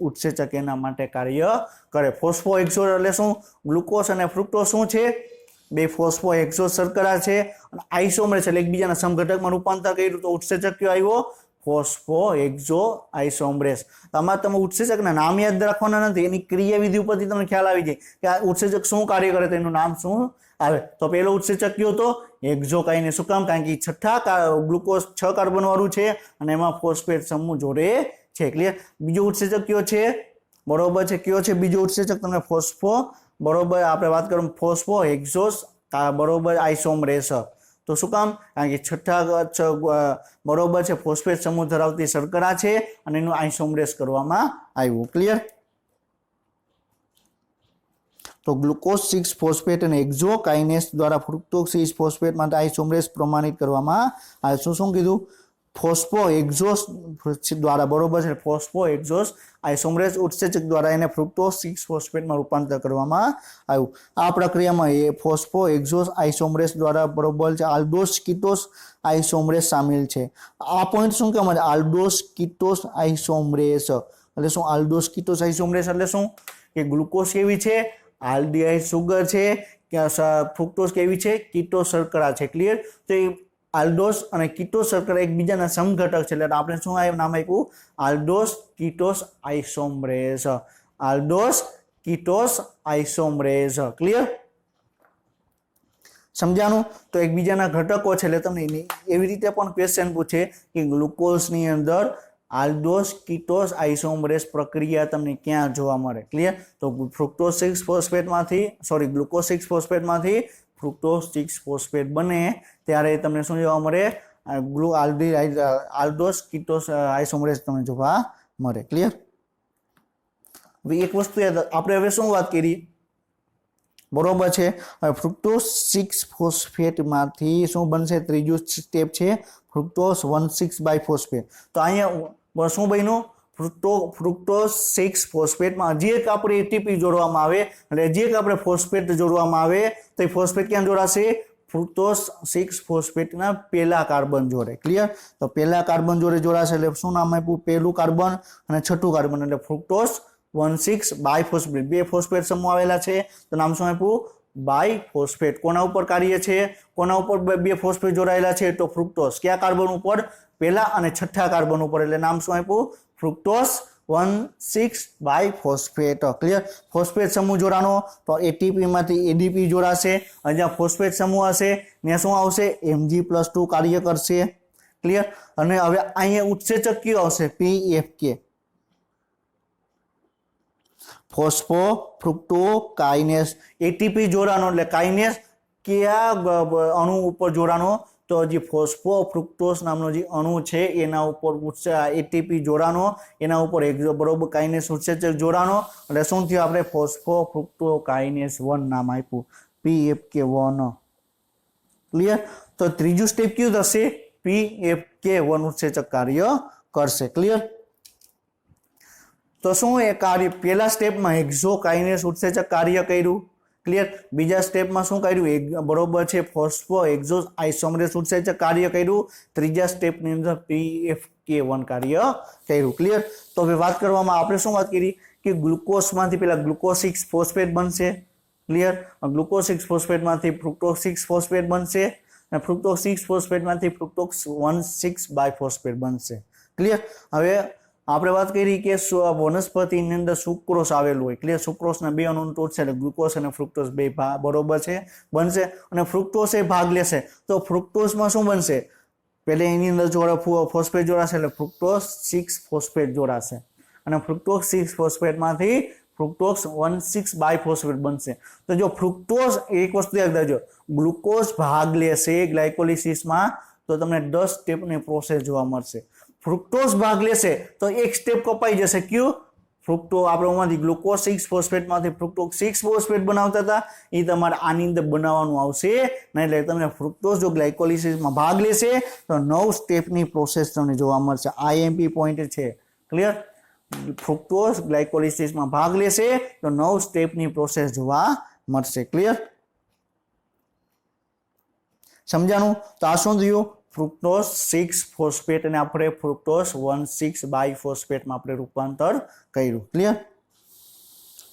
ઉત્સેચક એના માટે કાર્ય કરે ફોસ્ફો હેક્ઝો એટલે શું ગ્લુકોઝ અને ફ્રુક્ટોઝ શું છે બે ફોસ્ફો હેક્ઝોસ શર્કરા છે અને આઇસોમરેસ એટલે એકબીજાના સમઘટકમાં રૂપાંતર કર્યું તો ઉત્સેચક કયો આવ્યો ફોસ્ફો હેક્ઝો આઇસોમરેસ આમાં તમે ઉત્સેચકના નામ યાદ રાખવાના નથી એની ક્રિયાવિધિ ઉપરથી તમને ખ્યાલ આવી જાય કે આ ઉત્સેચક શું કાર્ય કરે તેનું નામ શું આવે તો પેલો ઉત્સેચક કયો તો હેક્ઝોકાઇનેસ શું કામ કારણ કે છઠ્ઠા ગ્લુકોઝ 6 કાર્બન વાળું છે અને એમાં ફોસ્ફેટ સમૂહ જોડે છે ક્લિયર બીજો ઉત્સેચક કયો છે બરોબર છે કયો છે બીજો ઉત્સેચક તમને ફોસ્ફો બરોબર આપણે વાત કરું ફોસ્ફો હેક્ઝોસ બરોબર આઇસોમરેસ તો શું કામ કારણ કે છઠ્ઠા બરોબર છે ફોસ્ફેટ સમૂહ ધરાવતી શર્કરા છે અને એનું આઇસોમરેસ કરવામાં આવ્યું ક્લિયર તો ગ્લુકોઝ 6 ફોસ્ફેટ અને હેક્ઝોકાઇનેસ દ્વારા ફ્રુક્ટોઝ 6 ફોસ્ફેટ માટે આઇસોમરેસ પ્રમાણિત કરવામાં આવે શું કીધું ફોસ્ફો હેક્ઝોસ દ્વારા બરોબર છે ફોસ્ફો હેક્ઝોસ આઇસોમરેસ ઉત્સેચક દ્વારા એને ફ્રુક્ટોઝ 6 ફોસ્ફેટમાં રૂપાંતર કરવામાં આવ્યું આ પ્રક્રિયામાં એ ફોસ્ફો હેક્ઝોસ આઇસોમરેસ દ્વારા બરોબર છે આલ્ડોસ કીટોસ આઇસોમરેસ સામેલ છે આ પોઈન્ટ શું કહેવામાં આવે આલ્ડોસ કીટોસ આઇસોમરેસ એટલે શું આલ્ડોસ કીટોસ આઇસોમરેસ એટલે શું કે ગ્લુકોઝ કેવી છે આલ્ડીહાઇડ સુગર છે કે ફ્રુક્ટોઝ કેવી છે કીટોસ શર્કરા છે ક્લિયર તો આલ્ડોસ અને કીટોસ શર્કરા એકબીજાના સમઘટક છે એટલે આપણે શું નામ આપ્યું આલ્ડોસ કીટોસ આઇસોમરેસ આલ્ડોસ કીટોસ આઇસોમરેસ ક્લિયર સમજાણું તો એકબીજાના ઘટકો છે એટલે તમને એવી રીતે પણ ક્વેશ્ચન પૂછે કે ગ્લુકોઝની અંદર આલ્ડોસ કીટોસ આઇસોમરેસ પ્રક્રિયા તમને ક્યાં જોવા મળે ક્લિયર તો ફ્રુક્ટોઝ 6 ફોસ્ફેટમાંથી ગ્લુકોઝ 6 ફોસ્ફેટમાંથી ફ્રુક્ટોઝ 6 ફોસ્ફેટ બને ત્યારે તમને શું જોવા મળે આલ્ડોસ કીટોસ આઇસોમરેસ તમને જોવા મળે ક્લિયર હવે એક વસ્તુ આપણે હવે શું વાત કરી બરોબર છે ફ્રુક્ટોઝ 6 ફોસ્ફેટમાંથી શું બનશે ત્રીજું સ્ટેપ છે ફ્રુક્ટોઝ 1,6 બાયફોસ્ફેટ તો અહીંયા શું બન્યું ફ્રુક્ટોઝ 6 ફોસ્ફેટમાં હજી એક આપણે એટીપી જોડવામાં આવે એટલે હજી એક આપણે ફોસ્ફેટ જોડવામાં આવે તો એ ફોસ્ફેટ ક્યાં જોડાશે ફ્રુક્ટોઝ 6 ફોસ્ફેટના પહેલા કાર્બન જોડે ક્લિયર તો પહેલા કાર્બન જોડે જોડાશે એટલે શું નામ આપ્યું પહેલું કાર્બન અને છઠ્ઠું કાર્બન એટલે ફ્રુક્ટોઝ 1,6 બાયફોસ્ફેટ બે ફોસ્ફેટ સમૂહ આવેલા છે તો નામ શું આપ્યું બાયફોસ્ફેટ કોના ઉપર કાર્ય છે કોના ઉપર બે ફોસ્ફેટ જોડાયેલા છે તો ફ્રુક્ટોઝ કયા કાર્બન ઉપર પહેલા અને છઠ્ઠા કાર્બન ઉપર એટલે નામ શું આપ્યું ફ્રુક્ટોઝ 1,6 બાયફોસ્ફેટ ક્લિયર ફોસ્ફેટ સમૂહ જોડાનો તો એટીપી માંથી એડીપી જોડાશે અને જ્યાં ફોસ્ફેટ સમૂહ હશે ત્યાં શું આવશે Mg+2 કાર્ય કરશે ક્લિયર અને હવે અહીંયા ઉત્સેચક કયો આવશે PFK ફોસ્ફો ફ્રુક્ટોકાઇનેસ એટીપી જોડાનો એટલે કાઇનેસ કયા અણુ ઉપર જોડાનો તો જે ફોસ્ફો ફ્રુક્ટોઝ નામનો જે અણુ છે એના ઉપર એટીપી જોડાનો એના ઉપર બરોબર કાઇનેસ ઉત્સેચક જોડાનો એટલે શું થયું આપણે ફોસ્ફો ફ્રુક્ટોકાઇનેસ 1 નામ આપ્યું PFK1 ક્લિયર તો ત્રીજું સ્ટેપ કયું થશે PFK1 ઉત્સેચક કાર્ય કરશે ક્લિયર તો શું એ કાર્ય પહેલા સ્ટેપમાં હેક્ઝોકાઇનેસ ઉત્સેચક કાર્ય કર્યું ક્લિયર બીજા સ્ટેપમાં શું કર્યું બરોબર છે ફોસ્ફો હેક્ઝોસ આઇસોમરેસ ઉત્સેચક કાર્ય કર્યું ત્રીજા સ્ટેપની અંદર PFK1 કાર્ય કર્યું ક્લિયર તો હવે વાત કરવામાં આપણે શું વાત કરી કે ગ્લુકોઝમાંથી પેલા ગ્લુકોઝ 6 ફોસ્ફેટ બનશે ક્લિયર ગ્લુકોઝ 6 ફોસ્ફેટમાંથી ફ્રુક્ટોઝ 6 ફોસ્ફેટ બનશે અને ફ્રુક્ટોઝ 6 ફોસ્ફેટમાંથી ફ્રુક્ટોઝ 1,6 બાયફોસ્ફેટ બનશે ક્લિયર હવે આપણે વાત કરી કે વનસ્પતિની અંદર સુક્રોસ આવેલું હોય, ક્લિયર, સુક્રોસના બે અણુ તોડશે એટલે ગ્લુકોઝ અને ફ્રુક્ટોઝ બે બરોબર છે બનશે, અને ફ્રુક્ટોઝ એ ભાગ લેશે તો ફ્રુક્ટોઝમાં શું બનશે, પેલે એની અંદર ફોસ્ફેટ જોડાશે એટલે ફ્રુક્ટોઝ 6 ફોસ્ફેટ જોડાશે, અને ફ્રુક્ટોઝ 6 ફોસ્ફેટમાંથી ફ્રુક્ટોઝ 1,6 બાયફોસ્ફેટ બનશે. તો જો ફ્રુક્ટોઝ, એક વસ્તુ યાદ રાખજો, ગ્લુકોઝ ભાગ લેશે ગ્લાયકોલિસિસમાં તો તમને 10 સ્ટેપની પ્રોસેસ જોવા મળશે. ફ્રુક્ટોઝ ભાગ લેશે તો એક સ્ટેપ કપાઈ જશે, કયું, આપણે ગ્લુકોઝ 6 ફોસ્ફેટમાંથી ફ્રુક્ટોઝ 6 ફોસ્ફેટ બનાવતા હતા એ તમારે આની અંદર બનાવવાનું આવશે નહીં, એટલે તમને ફ્રુક્ટોઝ જો ગ્લાયકોલિસિસમાં ભાગ લેશે તો 9 સ્ટેપની પ્રોસેસ તમને જોવા મળશે. આઈએમપી પોઈન્ટ છે, ક્લિયર. ફ્રુક્ટોઝ ગ્લાયકોલિસિસમાં ભાગ લેશે તો 9 સ્ટેપની પ્રોસેસ જોવા મળશે, ક્લિયર. સમજાણું? તો આ શું થયું, ફ્રુક્ટોઝ 6 ફોસ્ફેટ અને આપણે ફ્રુક્ટોઝ 1,6 બાયફોસ્ફેટમાં આપણે રૂપાંતર કર્યું, ક્લિયર.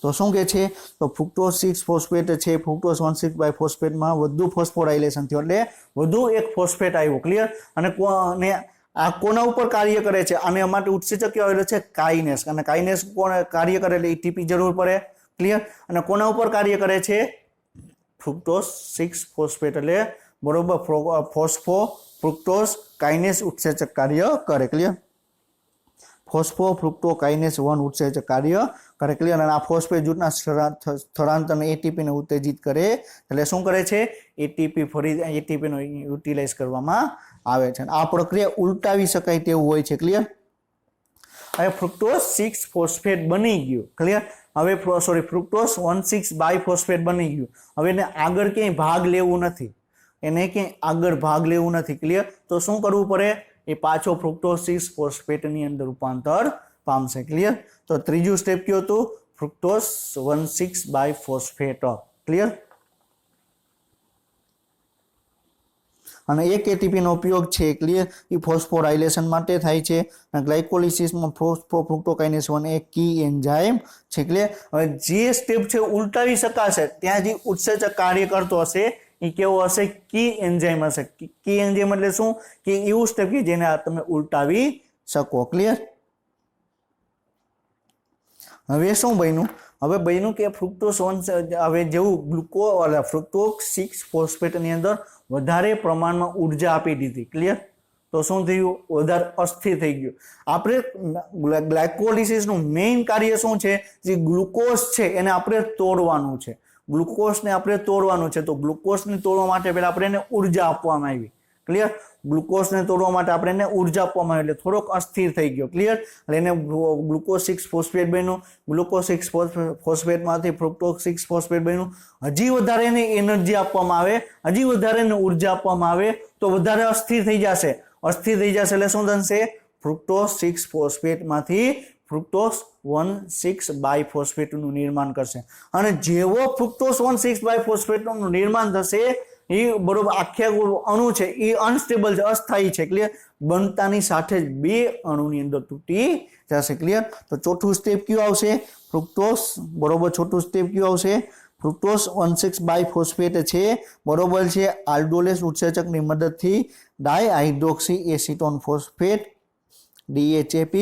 તો શું કે છે, તો ફ્રુક્ટોઝ 6 ફોસ્ફેટ છે, ફ્રુક્ટોઝ 1,6 બાયફોસ્ફેટમાં વધુ ફોસ્ફોરાઇલેશન થયું એટલે વધુ એક ફોસ્ફેટ આવ્યું, ક્લિયર. અને આ કોના ઉપર કાર્ય કરે છે, અને માટે ઉત્સેચક કહેવાયેલો છે કાઇનેસ, અને કાઇનેસ કોણ કાર્ય કરે એટલે એટીપી જરૂર પડે, ક્લિયર. અને કોના ઉપર કાર્ય કરે છે, ફ્રુક્ટોઝ 6 ફોસ્ફેટ એટલે બરોબર ફ્રુક્ટોઝ કાઇનેસ ઉત્સેચક કાર્ય કરે, ક્લિયર. ફ્રુક્ટો કાઇનેસ 1 ઉત્સેચક કાર્ય કરે, ક્લિયર. અને આ ફોસ્ફેટ જૂથના સ્થળાંતરને એટીપીને ઉત્તેજિત કરે એટલે શું કરે છે, એટીપીનો યુટિલાઇઝ કરવામાં આવે છે. આ પ્રક્રિયા ઉલટાવી શકાય તેવું હોય છે, ક્લિયર. હવે ફ્રુક્ટોઝ 6 ફોસ્ફેટ બની ગયું, ક્લિયર. હવે ફ્રુક્ટોઝ 1,6 બાયફોસ્ફેટ બની ગયું. હવે એને આગળ ક્યાંય ભાગ લેવું નથી, ક્લિયર. તો શું કરવું પડે, એ પાછો ફ્રુક્ટોઝ 6 ફોસ્ફેટની અંદર રૂપાંતર પામશે, ક્લિયર. તો ત્રીજું સ્ટેપ કયું હતું, ફ્રુક્ટોઝ 1,6 બાયફોસ્ફેટ, ક્લિયર. અને એક એટીપીનો ઉપયોગ છે, ક્લિયર, એ ફોસ્ફોરાઇલેશન માટે થાય છે. અને ગ્લાયકોલિસિસમાં ફ્રુક્ટોકાઇનેસ 1 એક કી એન્ઝાઇમ છે, ક્લિયર. હવે જે સ્ટેપ છે ઉલટાવી શકાશે, ત્યાં જે ઉત્સેચક કાર્ય કરતો હશે એ કેવો હશે, કી એન્ઝાઇમ હશે. કી એન્ઝાઇમ એટલે શું, કે એવું સ્ટેપ કે જેને તમે ઉલટાવી શકો, ક્લિયર. હવે શું બન્યું, હવે બન્યું કે ફ્રુક્ટોઝ 1, હવે જેવું ફ્રુક્ટોઝ 6 ફોસ્ફેટની અંદર વધારે પ્રમાણમાં ઉર્જા આપી દીધી, ક્લિયર. તો શું થયું, વધારે અસ્થિર થઈ ગયું. આપણે ગ્લાયકોલિસિસનું મેઇન કાર્ય શું છે, જે ગ્લુકોઝ છે એને આપણે તોડવાનું છે, ગ્લુકોઝને આપણે તોડવાનું છે. તો ગ્લુકોઝને તોડવા માટે પહેલા આપણે એને ઉર્જા આપવામાં આવી, ક્લિયર. ગ્લુકોઝને તોડવા માટે આપણે એને ઉર્જા આપવામાં આવી એટલે થોડોક અસ્થિર થઈ ગયો, ક્લિયર. એટલે એને ગ્લુકોઝ 6 ફોસ્ફેટ બન્યું, ગ્લુકોઝ 6 ફોસ્ફેટમાંથી ફ્રુક્ટોઝ 6 ફોસ્ફેટ બન્યું. હજી વધારે એને એનર્જી આપવામાં આવે, હજી વધારે એને ઉર્જા આપવામાં આવે તો વધારે અસ્થિર થઈ જશે. એટલે શું થશે, ફ્રુક્ટોઝ 6 ફોસ્ફેટમાંથી ફ્રુક્ટોઝ 1,6 બાયફોસ્ફેટનું નિર્માણ કરશે. અને જેવો ફ્રુક્ટોઝ 1,6 બાયફોસ્ફેટનું નિર્માણ થશે એ બરોબર આખા અણુ છે એ અનસ્ટેબલ છે, અસ્થાયી છે, ક્લિયર. બનતાની સાથે જ 2 અણુની અંદર તૂટી જશે, ક્લિયર. તો ચોથું સ્ટેપ કયું આવશે, ફ્રુક્ટોઝ, બરોબર. ચોથું સ્ટેપ કયું આવશે, ફ્રુક્ટોઝ 1,6 બાયફોસ્ફેટ છે, બરોબર છે, આલ્ડોલેસ ઉત્સેચકની મદદથી ડાયહાઇડ્રોક્સી એસિટોન ફોસ્ફેટ DHAP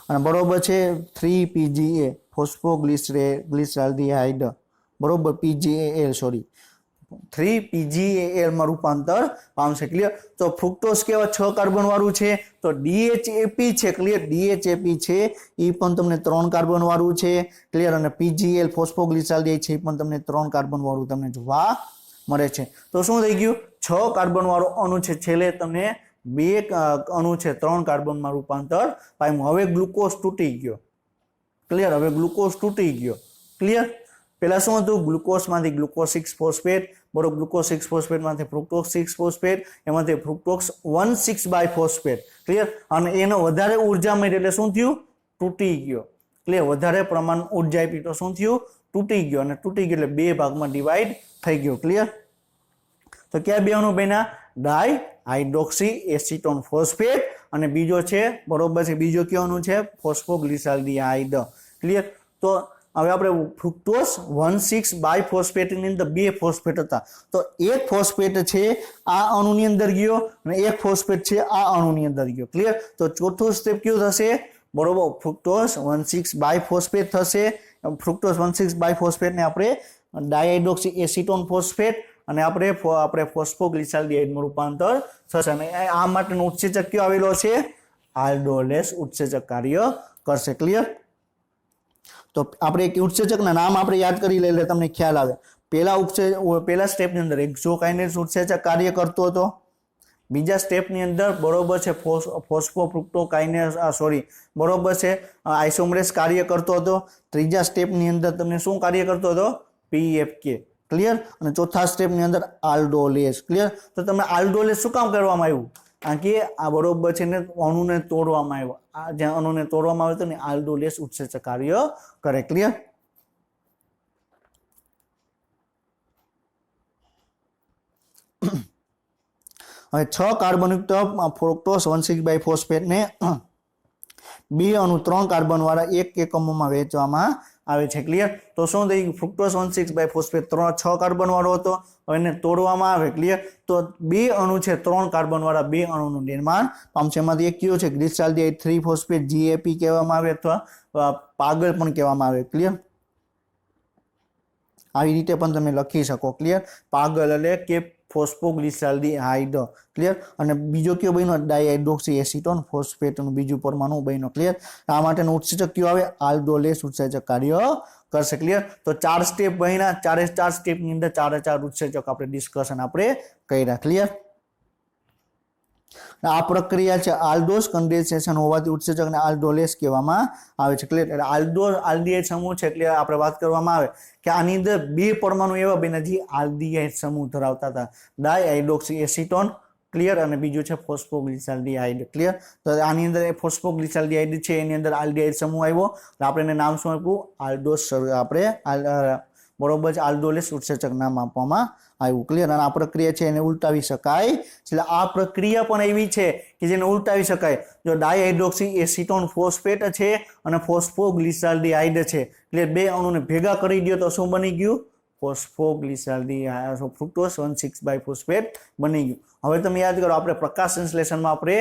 અને બરોબર છે 3PGA ફોસ્ફોગ્લિસરાલ્ડિહાઇડ, બરોબર, PGAL 3PGAL માં રૂપાંતર પામશે, ક્લિયર. તો ફ્રુક્ટોઝ કેવા 6 કાર્બન વાળું છે, તો DHAP છે, ક્લિયર. DHAP છે એ પણ તમને 3 કાર્બન વાળું છે, ક્લિયર. અને PGL ફોસ્ફોગ્લિસરાલ્ડિહાઇડ છે એ પણ તમને 3 કાર્બન વાળું તમને જોવા મળે છે. તો શું થઈ ગયું, 6 કાર્બન વાળો અણુ છે, છેલ્લે તમને 2 અણુ છે 3 કાર્બનમાં રૂપાંતર પામ્યું. હવે ગ્લુકોઝ તૂટી ગયો, ક્લિયર. હવે ગ્લુકોઝ તૂટી ગયો, ક્લિયર. પેલા શું હતું, ગ્લુકોઝમાંથી ગ્લુકોઝ 6 ફોસ્ફેટ, બરોબર. ગ્લુકોઝ 6 ફોસ્ફેટમાંથી ફ્રુક્ટોઝ 6 ફોસ્ફેટ, એમાંથી ફ્રુક્ટોઝ 1,6 બાયફોસ્ફેટ, ક્લિયર. અને એને વધારે ઉર્જા મળી એટલે શું થયું, તૂટી ગયો, ક્લિયર. વધારે પ્રમાણ ઉર્જા આપી તો શું થયું, તૂટી ગયો. અને તૂટી ગયો એટલે 2 ભાગમાં ડિવાઈડ થઈ ગયો, ક્લિયર. તો ક્યાં 2 અણુ બન્યા, ડાયહાઇડ્રોક્સી એસિટોન ફોસ્ફેટ અને બીજો છે, બરોબર છે, બીજો કયો અણુ છે, ફોસ્ફોગ્લિસરાલ્ડિહાઇડ, ક્લિયર. તો હવે આપણે ફ્રુક્ટોઝ 1,6 બાયફોસ્ફેટની અંદર 2 ફોસ્ફેટ હતા, તો એક ફોસ્ફેટ છે આ અણુની અંદર ગયો અને એક ફોસ્ફેટ છે આ અણુની અંદર ગયો, ક્લિયર. તો ચોથું સ્ટેપ કયું થશે, बरोबर फ्रुक्टोज 1,6 बायफोस्फेट થશે फ्रुक्टोज 1,6 बायफोस्फेट ने આપણે ડાયહાઇડ્રોક્સી એસિટોન ફોસ્ફેટ અને આપણે ફોસ્ફોગ્લિસરાલ્ડિહાઇડ માં રૂપાંતર થશે અને આ માટેનો ઉત્સેચક કયો આવેલો છે આલ્ડોલેસ ઉત્સેચક કાર્ય કરશે ક્લિયર तो આપણે એક ઉત્સેચકના નામ આપણે યાદ કરી લઈએ એટલે તમને ખ્યાલ આવે પહેલા સ્ટેપની અંદર એક્ઝોકાઇનેઝ ઉત્સેચક કાર્ય કરતો હતો બીજા સ્ટેપની અંદર બરોબર છે ફોસ્ફોફ્રુક્ટોકાઇનેઝ બરોબર છે આઇસોમરેસ કાર્ય કરતો હતો ત્રીજા સ્ટેપની અંદર તમને શું કાર્ય કરતો હતો પીએફકે ક્લિયર અને ચોથા સ્ટેપની અંદર આલ્ડોલેસ ક્લિયર તો તમને આલ્ડોલેસ શું કામ કરવામાં આવ્યું કારણ કે આ બરોબર છે ને અણુને તોડવામાં આવ્યો આ જ્યાં અણુને તોડવામાં આવ્યો તો ને આલ્ડોલેસ ઉત્સેચક કાર્ય કરે ક્લિયર હવે 6 કાર્બનયુક્ત ફ્રુક્ટોઝ 1,6 બાયફોસ્ફેટ ને બે અણુ 3 કાર્બન વાળા એક એકમોમાં વહેંચવામાં આવે છે ક્લિયર તો શું થઈ ફ્રુક્ટોઝ 1,6 બાયફોસ્ફેટ 6 કાર્બન વાળો હતો હવે એને તોડવામાં આવે ક્લિયર તો બે અણુ છે 3 કાર્બન વાળા બે અણુનું નિર્માણ પામશે એમાંથી એક કયો છે ગ્લિસરાલ્ડિહાઇડ 3 ફોસ્ફેટ જીએપી કહેવામાં આવે અથવા પાગલ પણ કહેવામાં આવે ક્લિયર આવી રીતે પણ તમે લખી શકો ક્લિયર પાગલ એટલે કે ફોસ્ફોગ્લિસરાલ્ડિહાઇડ ક્લિયર અને બીજો કયો બન્યો ડાયહાઇડ્રોક્સી એસિટોન ફોસ્ફેટનું બીજું પરમાણુ બન્યો ક્લિયર આ માટેનો ઉત્સેચક કયો આવે આલ્ડોલેસ ઉત્સેચક કાર્ય કરશે ક્લિયર તો 4 સ્ટેપ બન્યા 4 સ્ટેપની અંદર 4 ઉત્સેચક આપણે ડિસ્કશન આપણે કર્યા ક્લિયર આ પ્રક્રિયા છે આલ્ડોસ કન્ડેન્સેશન હોવાથી ઉત્સેચકને આલ્ડોલેસ કહેવામાં આવે છે ક્લિયર એટલે આલ્ડીહાઇડ સમૂહ છે એટલે આપણે વાત કરવામાં આવે કે આની અંદર બે પરમાણુ એવા બન્યા જે આલ્ડીહાઇડ સમૂહ ધરાવતા હતા ડાયહાઇડ્રોક્સી એસિટોન ક્લિયર અને બીજું છે ફોસ્ફોગ્લિસરાલ્ડિહાઇડ ક્લિયર તો આની અંદર ફોસ્ફોગ્લિસરાલ્ડિહાઇડ છે એની અંદર આલ્ડીહાઇડ સમૂહ આવ્યો એટલે આપણે એને નામ શું આપ્યું આલ્ડોસ આપણે બરોબર છે આલ્ડોલેસ ઉત્સેચક નામ આપવામાં આવ્યું ક્લિયર અને આ પ્રક્રિયા છે એને ઉલટાવી શકાય એટલે આ પ્રક્રિયા પણ એવી છે કે જેને ઉલટાવી શકાય જો ડાયહાઇડ્રોક્સી એસિટોન ફોસ્ફેટ છે અને ફોસ્ફોગ્લિસરાલ્ડિહાઇડ છે એટલે બે અણુને ભેગા કરી દો તો શું બની ગયું ફોસ્ફોગ્લિસરાલ્ડિહાઇડ ફ્રુક્ટોઝ 1,6 બાયફોસ્ફેટ બની ગયું હવે તમે યાદ કરો આપણે પ્રકાશ સંશ્લેષણમાં આપણે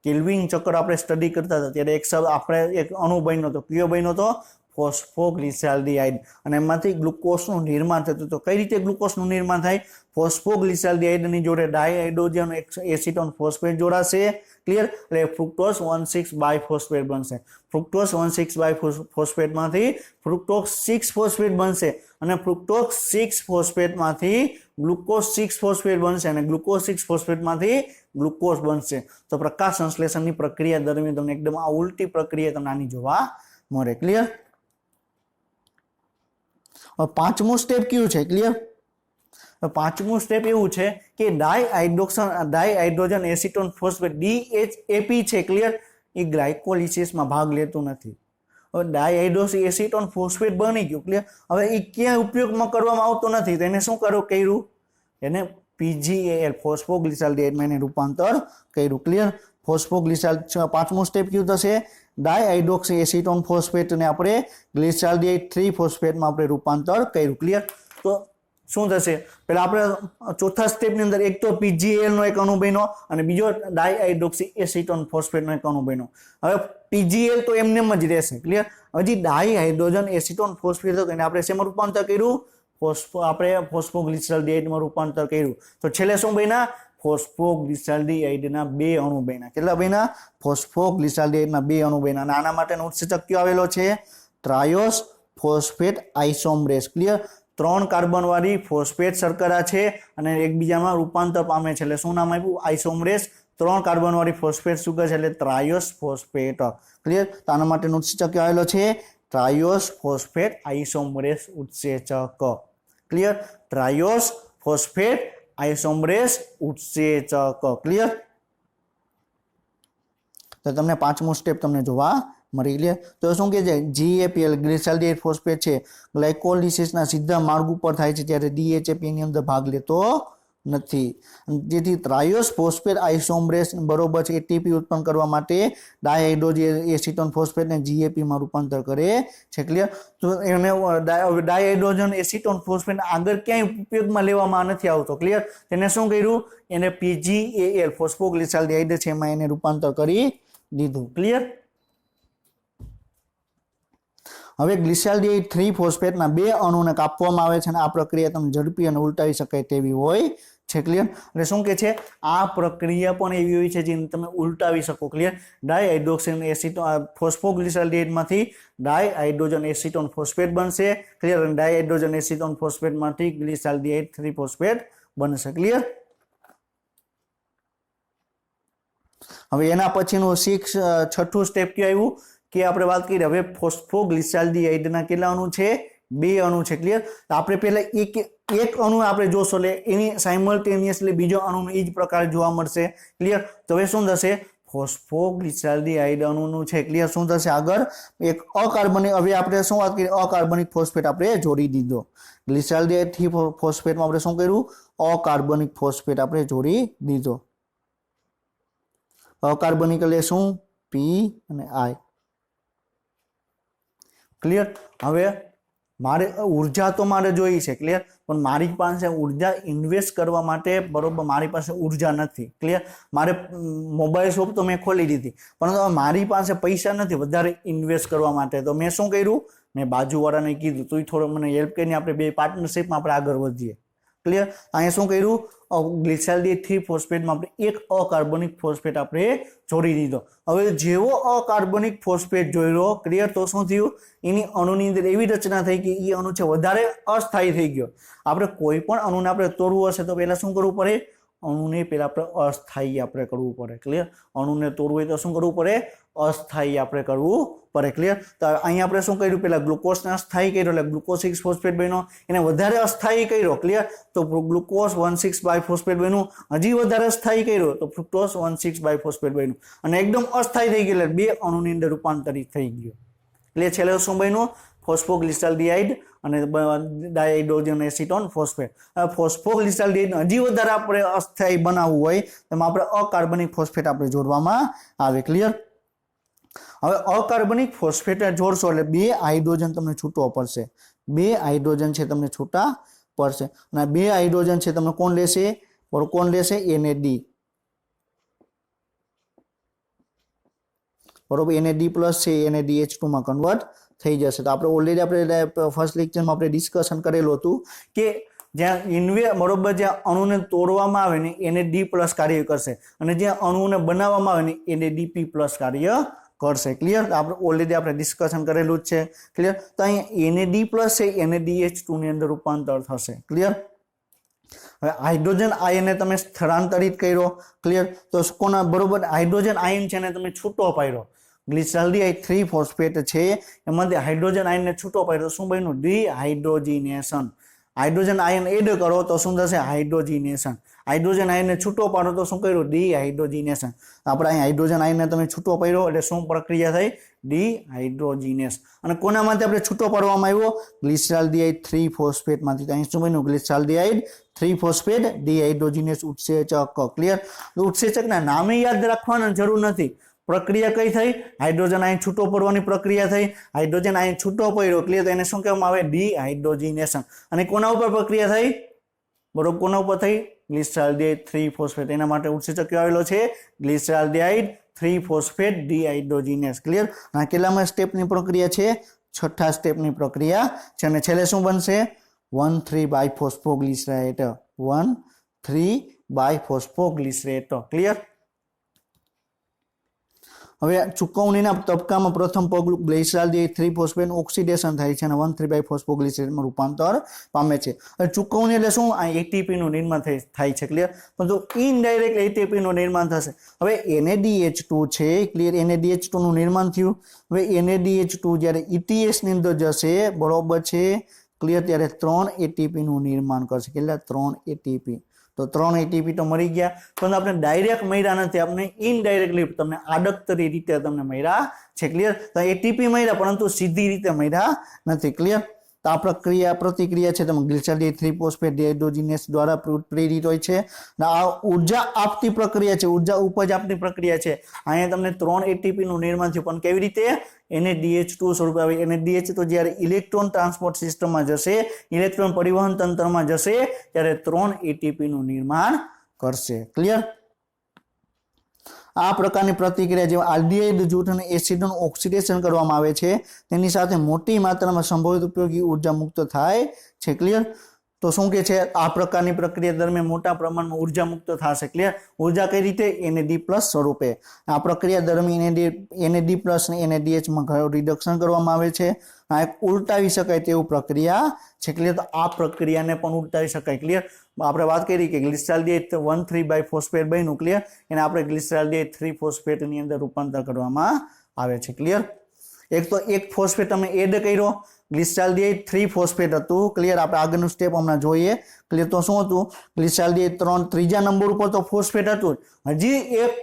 કેલ્વિન ચક્ર આપણે સ્ટડી કરતા હતા ત્યારે આપણે એક અણુ બન્યો હતો કયો બન્યો હતો ફોસ્ફોગ્લિસરાલ્ડિહાઇડ અને એમાંથી ગ્લુકોઝનું નિર્માણ થતું તો કઈ રીતે ગ્લુકોઝનું નિર્માણ થાય ફોસ્ફોગ્લિસરાલ્ડિહાઇડની જોડે ડાયહાઇડ્રોજન એસિટોન ફોસ્ફેટ જોડાશે ક્લિયર એટલે ફ્રુક્ટોઝ 1,6 બાયફોસ્ફેટ બનશે ફ્રુક્ટોઝ 1,6 બાયફોસ્ફેટમાંથી ફ્રુક્ટોઝ 6 ફોસ્ફેટ બનશે અને ફ્રુક્ટોઝ 6 ફોસ્ફેટમાંથી ગ્લુકોઝ 6 ફોસ્ફેટ બનશે અને ગ્લુકોઝ 6 ફોસ્ફેટમાંથી ગ્લુકોઝ બનશે તો પ્રકાશ સંશ્લેષણની પ્રક્રિયા દરમિયાન તમને એકદમ આ ઉલટી પ્રક્રિયા તમને આની જોવા મળે ક્લિયર પાંચમું સ્ટેપ કયું છે ક્લિયર પાંચમું સ્ટેપ એવું છે કે ડાયહાઇડ્રોજન એસિટોન ફોસ્ફેટ DHAP છે ક્લિયર એ ગ્લાયકોલિસિસમાં ભાગ લેતું નથી હવે ડાયહાઇડ્રોક્સી એસિટોન ફોસ્ફેટ બની ગયું ક્લિયર હવે એ ક્યાંય ઉપયોગમાં કરવામાં આવતો નથી તો એને શું કર્યું એને PGAL ફોસ્ફોગ્લિસરાલ્ડિહાઇડમાં એને રૂપાંતર કર્યું ક્લિયર પાંચમું સ્ટેપ કયું થશે ડાયહાઇડ્રોક્સી એસિટોન ફોસ્ફેટને આપણે ગ્લિસરાલ્ડિહાઇડ 3 ફોસ્ફેટમાં આપણે રૂપાંતર કર્યું ક્લિયર તો શું થશે પહેલા આપણે ચોથા સ્ટેપની અંદર એક તો PGAL નો એક અણુ બન્યો અને બીજો ડાયહાઇડ્રોક્સી એસિટોન ફોસ્ફેટનો એક અણુ બન્યો હવે PGAL તો એમને જ રહેશે ક્લિયર હજી ડાયહાઇડ્રોજન એસિટોન ફોસ્ફેટ તો એને આપણે શેમાં રૂપાંતર કર્યું આપણે ફોસ્ફોગ્લિસરાલ્ડિહાઇડમાં રૂપાંતર કર્યું તો છેલ્લે શું બન્યા ફોસ્ફોગ્લિસરાલ્ડિહાઇડના બે અણુ બન્યા કેટલા બન્યા ફોસ્ફોગ્લિસરાલ્ડિહાઇડના બે અણુ બન્યા અને આના માટેનો ઉત્સેચક કયો આવેલો છે ટ્રાયોસ ફોસ્ફેટ આઇસોમરેસ ક્લિયર 3 કાર્બન વાળી ફોસ્ફેટ શર્કરા છે અને એકબીજામાં રૂપાંતર પામે છે એટલે શું નામ આપ્યું આઇસોમરેસ 3 કાર્બન વાળી ફોસ્ફેટ સુગર છે એટલે ટ્રાયોસ ફોસ્ફેટ ક્લિયર તો આના માટેનો ઉત્સેચક કયો આવેલો છે triose phosphate આઇસોમરેસ ઉત્સેચક clear triose phosphate આઇસોમરેસ ઉત્સેચક clear તો તમને પાંચમું સ્ટેપ તમને જોવા મળી ક્લિયર તો શું કે છે GAPL ગ્લિસરાલ્ડિહાઇડ ફોસ્ફેટ છે ગ્લાયકોલિસિસના સીધા માર્ગ ઉપર થાય છે ત્યારે DHAP ની અંદર ભાગ લેતો નથી જેથી ટ્રાયોસ ફોસ્ફેટ આઇસોમરેસ બરોબર છે ATP ઉત્પન્ન કરવા માટે ડાયહાઇડ્રોજન એસિટોન ફોસ્ફેટને GAP માં રૂપાંતર કરે છે ક્લિયર તો એને ડાયહાઇડ્રોજન એસિટોન ફોસ્ફેટ આગળ ક્યાંય ઉપયોગમાં લેવામાં નથી આવતો ક્લિયર તેને શું કર્યું એને PGAL ફોસ્ફોગ્લિસરાલ્ડિહાઇડ છે એમાં એને રૂપાંતર કરી દીધું ક્લિયર હવે ગ્લિસરાલ્ડિહાઇડ 3 ફોસ્ફેટના બે અણુને કાપવામાં આવે છે અને આ પ્રક્રિયા તમે ઝડપી અને ઉલટાવી શકાય તેવી હોય છે. ક્લિયર? એટલે શું કે છે, આ પ્રક્રિયા પણ એવી હોય છે જેને તમે ઉલટાવી શકો. ક્લિયર? ડાયહાઇડ્રોક્સિન એસિટોન ફોસ્ફોગ્લિસરાલ્ડિહાઇડમાંથી ડાયહાઇડ્રોજન એસિટોન ફોસ્ફેટ બનશે. ક્લિયર? અને ડાયહાઇડ્રોજન એસિટોન ફોસ્ફેટમાંથી ગ્લિસરાલ્ડિહાઇડ 3 ફોસ્ફેટ બનશે. ક્લિયર? હવે એના પછીનું છઠ્ઠું સ્ટેપ કયું આવ્યું કે આપણે વાત કરી હવે ફોસ્ફોગ્લિસરાલ્ડિહાઇડના કેટલા અણુ છે? 2 અણુ છે. ક્લિયર? આપણે પહેલા એક અણુ આપણે જોશો એટલે એની સાયમલ્ટેનિયસલી બીજો અણુ એ જ પ્રકારે જોવા મળશે. ક્લિયર? તો હવે શું થશે? ફોસ્ફોગ્લિસરાલ્ડિહાઇડ અણુનું છે. ક્લિયર? શું થશે આગળ? એક અકાર્બનિક, હવે આપણે શું વાત કરી, અકાર્બનિક ફોસ્ફેટ આપણે જોડી દીધો. ગ્લિસરાલ્ડિહાઇડ 3 ફોસ્ફેટમાં આપણે શું કર્યું? અકાર્બનિક ફોસ્ફેટ આપણે જોડી દીધો. અકાર્બનિક એટલે શું? પી અને આઈ. ક્લિયર? હવે મારે ઉર્જા તો મારે જોઈ છે. ક્લિયર? પણ મારી પાસે ઉર્જા ઇન્વેસ્ટ કરવા માટે બરોબર મારી પાસે ઉર્જા નથી. ક્લિયર? મારે મોબાઈલ શોપ તો મેં ખોલી દીધી, પરંતુ મારી પાસે પૈસા નથી વધારે ઇન્વેસ્ટ કરવા માટે. તો મેં શું કર્યું? મેં બાજુવાળાને કીધું તું થોડો મને હેલ્પ કરીને આપણે બે પાર્ટનરશિપમાં આપણે આગળ વધીએ. ક્લિયર? અહીંયા શું કર્યું? ગ્લિસરાલ્ડિહાઇડ 3 ફોસ્ફેટમાં આપણે એક અકાર્બનિક ફોસ્ફેટ આપણે જોડી દીધો. હવે જેવો અકાર્બનિક ફોસ્ફેટ જોયો, ક્લિયર, તો શું થયું? એની અણુની અંદર એવી રચના થઈ કે એ અણુ છે વધારે અસ્થાયી થઈ ગયો. આપણે કોઈ પણ અણુને આપણે તોડવું હશે તો પહેલા શું કરવું પડે? અણુને પહેલા આપણે અસ્થાયી આપણે કરવું પડે. ક્લિયર? અણુને તોડવું હોય તો શું કરવું પડે? અસ્થાયી આપણે કરવું પડે. ક્લિયર? તો અહીંયા આપણે શું કર્યું? પહેલા ગ્લુકોઝને અસ્થાયી કર્યો એટલે ગ્લુકોઝ 6 ફોસ્ફેટ બન્યો. એને વધારે અસ્થાયી કર્યો. ક્લિયર? તો ગ્લુકોઝ 1,6 બાયફોસ્ફેટ બન્યું. હજી વધારે અસ્થાયી કર્યો તો ફ્રુક્ટોઝ 1,6 બાયફોસ્ફેટ બન્યું. અને એકદમ અસ્થાયી થઈ ગયું એટલે બે અણુની અંદર રૂપાંતરિત થઈ ગયું. એટલે છેલ્લે શું બન્યું? ફોસ્ફોગ્લિસરાલ્ડિહાઇડ અને ડાયહાઇડ્રોજન એસિટોન ફોસ્ફેટ. ફોસ્ફોગ્લિસરાલ્ડિહાઇડ હજી વધારે આપણે અસ્થાયી બનાવવું હોય તો આપણે અકાર્બનિક ફોસ્ફેટ આપણે જોડવામાં આવે. ક્લિયર? હવે અકાર્બનિક ફોસ્ફેટ જોડશો એટલે 2 હાઇડ્રોજન તમને છૂટવો પડશે. 2 હાઇડ્રોજન છે તમને છૂટા પડશે અને 2 હાઇડ્રોજન છે તમને કોણ લેશે? કોણ લેશે? NAD. બરોબર? NAD+ છે NADH2 માં કન્વર્ટ થઈ જશે. તો આપણે ઓલરેડી આપણે ફર્સ્ટ લેક્ચરમાં આપણે ડિસ્કશન કરેલું હતું કે જ્યાં બરોબર જ્યાં અણુને તોડવામાં આવે ને NAD+ કાર્ય કરશે અને જ્યાં અણુને બનાવવામાં આવે ને NADP+ કાર્ય કરશે. ક્લિયર? આપણે ઓલરેડી આપણે ડિસ્કશન કરેલું જ છે. ક્લિયર? તો અહીંયા NAD+ છે NADH2 ની અંદર રૂપાંતર થશે. ક્લિયર? હવે હાઇડ્રોજન આયનને તમે સ્થળાંતરિત કર્યો. ક્લિયર? તો કોના બરોબર હાઇડ્રોજન આયન છે ને તમે છૂટો પાડ્યો. ગ્લિસરાલ્ડિહાઇડ 3 ફોસ્ફેટ છે એમાંથી હાઇડ્રોજન આયનને છૂટો પાડ્યો તો શું બન્યું? ડિહાઇડ્રોજિનેશન. હાઇડ્રોજન આયન એડ કરો તો શું થશે? હાઇડ્રોજિનેશન. હાઇડ્રોજન આયનને છૂટો પાડો તો શું કર્યું? ડિહાઇડ્રોજિનેશન. આપણે અહીં હાઇડ્રોજન આયનને તમે છૂટો પાડ્યો એટલે શું પ્રક્રિયા થઈ? ડિહાઇડ્રોજિનેસ. અને કોનામાંથી આપણે છૂટો પાડવામાં આવ્યો? ગ્લિસરાલ્ડિહાઇડ 3 ફોસ્ફેટમાંથી. અહીં શું બન્યું? ગ્લિસરાલ્ડિહાઇડ 3 ફોસ્ફેટ ડિહાઇડ્રોજિનેસ ઉત્સેચક. ક્લિયર? ઉત્સેચકના નામે યાદ રાખવાની જરૂર નથી. પ્રક્રિયા કઈ થઈ? હાઇડ્રોજન આયન છૂટો પડવાની પ્રક્રિયા થઈ. હાઇડ્રોજન આયન છૂટો પડ્યો. ક્લિયર? તો એને શું કહેવામાં આવે? ડિહાઇડ્રોજિનેશન. અને કોના ઉપર પ્રક્રિયા થઈ? બરોબર, કોના ઉપર થઈ? ગ્લિસરાલ્ડિહાઇડ 3 ફોસ્ફેટ. એના માટે ઉત્સેચક આવેલો છે ગ્લિસરાલ્ડિહાઇડ 3 ફોસ્ફેટ ડિહાઇડ્રોજિનેસ. ક્લિયર? આ કેટલામાં સ્ટેપની પ્રક્રિયા છે? છઠ્ઠા સ્ટેપની પ્રક્રિયા છે. અને છેલ્લે શું બનશે? 1,3 બાયફોસ્ફોગ્લિસરેટ. 1,3 બાયફોસ્ફોગ્લિસરેટ. ક્લિયર? હવે ચુકવણીના તબક્કામાં પ્રથમ પગલું ગ્લિસરાલ્ડિહાઇડ 3 ફોસ્ફેટ ઓક્સિડેશન થાય છે અને 1,3 બાયફોસ્ફોગ્લિસરેટમાં રૂપાંતર પામે છે. હવે ચુકવણી એટલે શું? આ ATP નું નિર્માણ થાય છે. ક્લિયર? પરંતુ ઇનડાયરેક્ટ ATP નું નિર્માણ થશે. હવે NADH2 છે. ક્લિયર? NADH2 નું નિર્માણ થયું. હવે NADH2 જ્યારે ETS ની અંદર જશે, બરોબર છે, ક્લિયર, ત્યારે 3 ATP નું નિર્માણ કરશે. કેટલા? 3 ATP. તો 3 ATP તો મળી ગયા, પણ આપણે ડાયરેક્ટ મળ્યા નથી, આપણે ઇનડાયરેક્ટલી તમને આડકતરી રીતે તમને મળ્યા છે. ક્લિયર? તો ATP મળ્યા પરંતુ સીધી રીતે મળ્યા નથી. ક્લિયર? તો આ પ્રતિક્રિયા છે તમે ગ્લિસરાલ્ડિહાઇડ 3 ફોસ્ફેટ ડિહાઇડ્રોજિનેસ દ્વારા પ્રેરિત હોય છે. આ ઉર્જા આપતી પ્રક્રિયા છે, ઉર્જા ઉપજ આપતી પ્રક્રિયા છે. અહીંયા તમને 3 ATP નું નિર્માણ થયું, પણ કેવી રીતે? NADH2 સ્વરૂપે આવે. NADH તો જ્યારે ઇલેક્ટ્રોન ટ્રાન્સપોર્ટ સિસ્ટમમાં જશે, ઇલેક્ટ્રોન પરિવહન તંત્રમાં જશે, ત્યારે 3 ATP નું નિર્માણ કરશે. ક્લિયર? આ પ્રકારની પ્રતિક્રિયા જેમાં આલ્ડિહાઇડ જૂથ અને એસિડનું ઓક્સિડેશન કરવામાં આવે છે તેની સાથે મોટી માત્રામાં સંભવિત ઉપયોગી ઉર્જા મુક્ત થાય છે. ક્લિયર? તો શું કે છે, આ પ્રકારની પ્રક્રિયા દરમિયાન મોટા પ્રમાણમાં ઉર્જા મુક્ત થશે. ક્લિયર? ઉર્જા કઈ રીતે? NAD+ સ્વરૂપે. આ પ્રક્રિયા દરમિયાન NAD+ અને NADH માં રિડક્શન કરવામાં આવે છે. આ એક ઉલટાવી શકાય તેવું પ્રક્રિયા છે. ક્લિયર? તો આ પ્રક્રિયાને પણ ઉલટાવી શકાય. ક્લિયર? આપણે વાત કરી કે ગ્લિસરાલ્ડિહાઇડ 1,3-બાયફોસ્ફેટ બન્યું. ક્લિયર? એને આપણે ગ્લિસરાલ્ડિહાઇડ 3-ફોસ્ફેટ ની અંદર રૂપાંતર કરવામાં આવે છે. ક્લિયર? એક તો એક ફોસ્ફેટ તમે એડ કર્યો, ગ્લિસરાલ્ડિહાઇડ 3-ફોસ્ફેટ હતું. ક્લિયર? આપણે આગળનું સ્ટેપ હમણાં જોઈએ. ક્લિયર? તો શું હતું? ગ્લિસરાલ્ડિહાઇડ 3 ત્રીજા નંબર ઉપર તો ફોસ્ફેટ હતું, હજી એક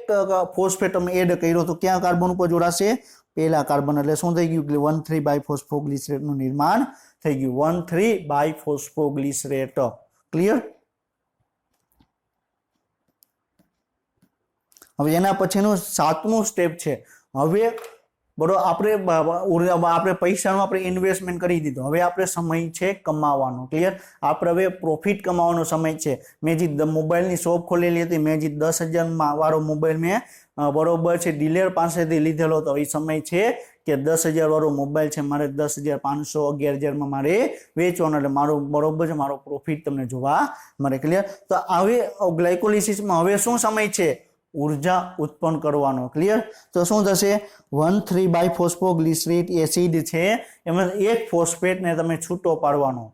ફોસ્ફેટ તમે એડ કર્યો તો ક્યાં કાર્બન ઉપર જોડાશે? પહેલા કાર્બન. એટલે શું થઈ ગયું? 1,3-બાયફોસ્ફોગ્લિસરેટનું નિર્માણ થઈ ગયું. 1,3-બાયફોસ્ફોગ્લિસરેટ. ક્લિયર? હવે એના પછીનું 7મું સ્ટેપ છે. હવે બરોબર આપણે પૈસાનું આપણે ઇન્વેસ્ટમેન્ટ કરી દીધું, હવે આપણે સમય છે કમાવાનો. ક્લિયર? આપણે હવે પ્રોફિટ કમાવાનો સમય છે. મેં જે મોબાઈલની શોપ ખોલેલી હતી, મેં જે 10,000 વાળો મોબાઈલ મેં બરોબર છે ડીલર પાસેથી લીધેલો હતો. એ સમય છે કે 10,000 વાળો મોબાઈલ છે, મારે 10,500 11,000 મારે વેચવાનો, એટલે મારું બરોબર છે મારો પ્રોફિટ તમને જોવા મળે. ક્લિયર? તો હવે ગ્લાયકોલિસિસમાં હવે શું સમય છે? ઉર્જા ઉત્પન્ન કરવાનો. ક્લિયર? તો શું થશે? 1,3-બાયફોસ્ફોગ્લિસરેટ એસિડ છે એમાં એક ફોસ્ફેટને તમે છૂટો પાડવાનો.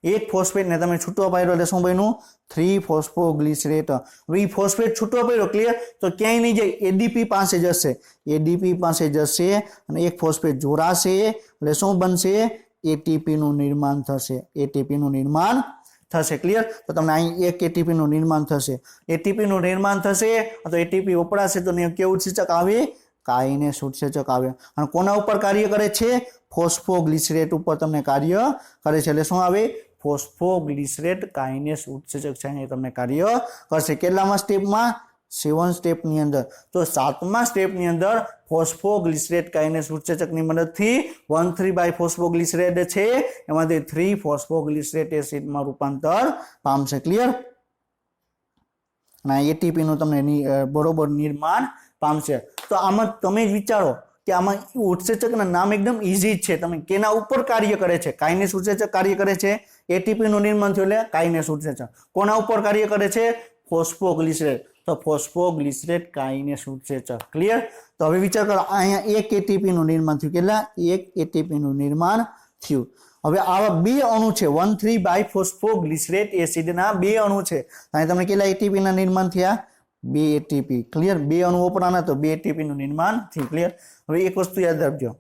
એક ફોસ્ફેટને તમે છૂટો પાડ્યો એટલે શું બન્યું? 3-ફોસ્ફોગ્લિસરેટ. હવે એ ફોસ્ફેટ છૂટો પડ્યો. ક્લિયર? તો ક્યાંય નહીં જાય, ADP પાસે જશે. ADP પાસે જશે અને એક ફોસ્ફેટ જોડાશે એટલે શું બનશે? ATP નું નિર્માણ થશે. ATP નું નિર્માણ થશે. ક્લિયર? તો તમને અહીં એક ATP નું નિર્માણ થશે. ATP નું નિર્માણ થશે તો ATP વપરાશે તો કેવું ઉત્સેચક આવે? કાઇનેસ ઉત્સેચક આવે. અને કોના ઉપર કાર્ય કરે છે? ફોસ્ફોગ્લિસરેટ ઉપર તમને કાર્ય કરે છે. એટલે શું આવે? ફોસ્ફોગ્લિસરેટ કાઇનેસ ઉત્સેચક છે એ તમને કાર્ય કરશે. કેટલામાં સ્ટેપમાં? 7 સ્ટેપની અંદર. તો 7મા સ્ટેપની અંદર ફોસ્ફોગ્લિસરેટ કાઇનેસ ઉત્સેચકની મદદથી 1,3-બાયફોસ્ફોગ્લિસરેટ છે એમાંથી 3-ફોસ્ફોગ્લિસરેટ એસિડમાં રૂપાંતર પામશે. ક્લિયર? અને ATP નું તમને બરોબર નિર્માણ પામશે. તો આમાં તમે જ વિચારો કે આમાં ઉત્સેચકના નામ એકદમ ઇઝી જ છે. તમે કેના ઉપર કાર્ય કરે છે? કાઇનેસ ઉત્સેચક કાર્ય કરે છે. ATP નું નિર્માણ થયું એટલે કાઇનેસ ઉત્સેચક. કોના ઉપર કાર્ય કરે છે? ફોસ્ફોગ્લિસરેટ. તો ફોસ્ફોગ્લિસરેટ કાઇનેસ ઉત્સેચક. ક્લિયર? તો હવે વિચાર કરો, અહીંયા એક ATP નું નિર્માણ થયું. કેટલા? એક ATP નું નિર્માણ થયું. હવે આવા બે અણુ છે, 1,3-બાયફોસ્ફોગ્લિસરેટ એસિડના બે અણુ છે. અહીં તમને કેટલા ATP ના નિર્માણ થયા? 2 ATP. ક્લિયર? બે અણુ વપરાના તો 2 ATP નું નિર્માણ થયું. ક્લિયર? હવે એક વસ્તુ યાદ રાખજો.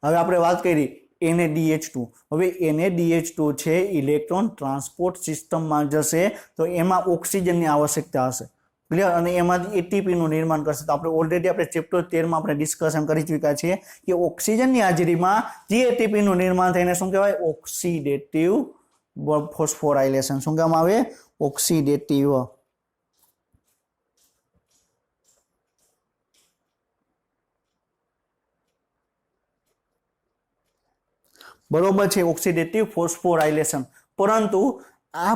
હવે આપણે વાત કરી NADH2. હવે NADH2 છે ઇલેક્ટ્રોન ટ્રાન્સપોર્ટ સિસ્ટમમાં જશે તો એમાં ઓક્સિજનની આવશ્યકતા હશે. ક્લિયર? અને એમાંથી ATP નું નિર્માણ કરશે. તો આપણે ઓલરેડી આપણે ચેપ્ટર 13માં આપણે ડિસ્કશન કરી ચૂક્યા છીએ કે ઓક્સિજનની હાજરીમાં જે ATP નું નિર્માણ થઈને શું કહેવાય? Oxidative phosphorylation. શું કહેવામાં આવે? ઓક્સિડેટિવ. બરોબર છે, ઓક્સિડેટિવ ફોસ્ફોરાયલેશન. પરંતુ આ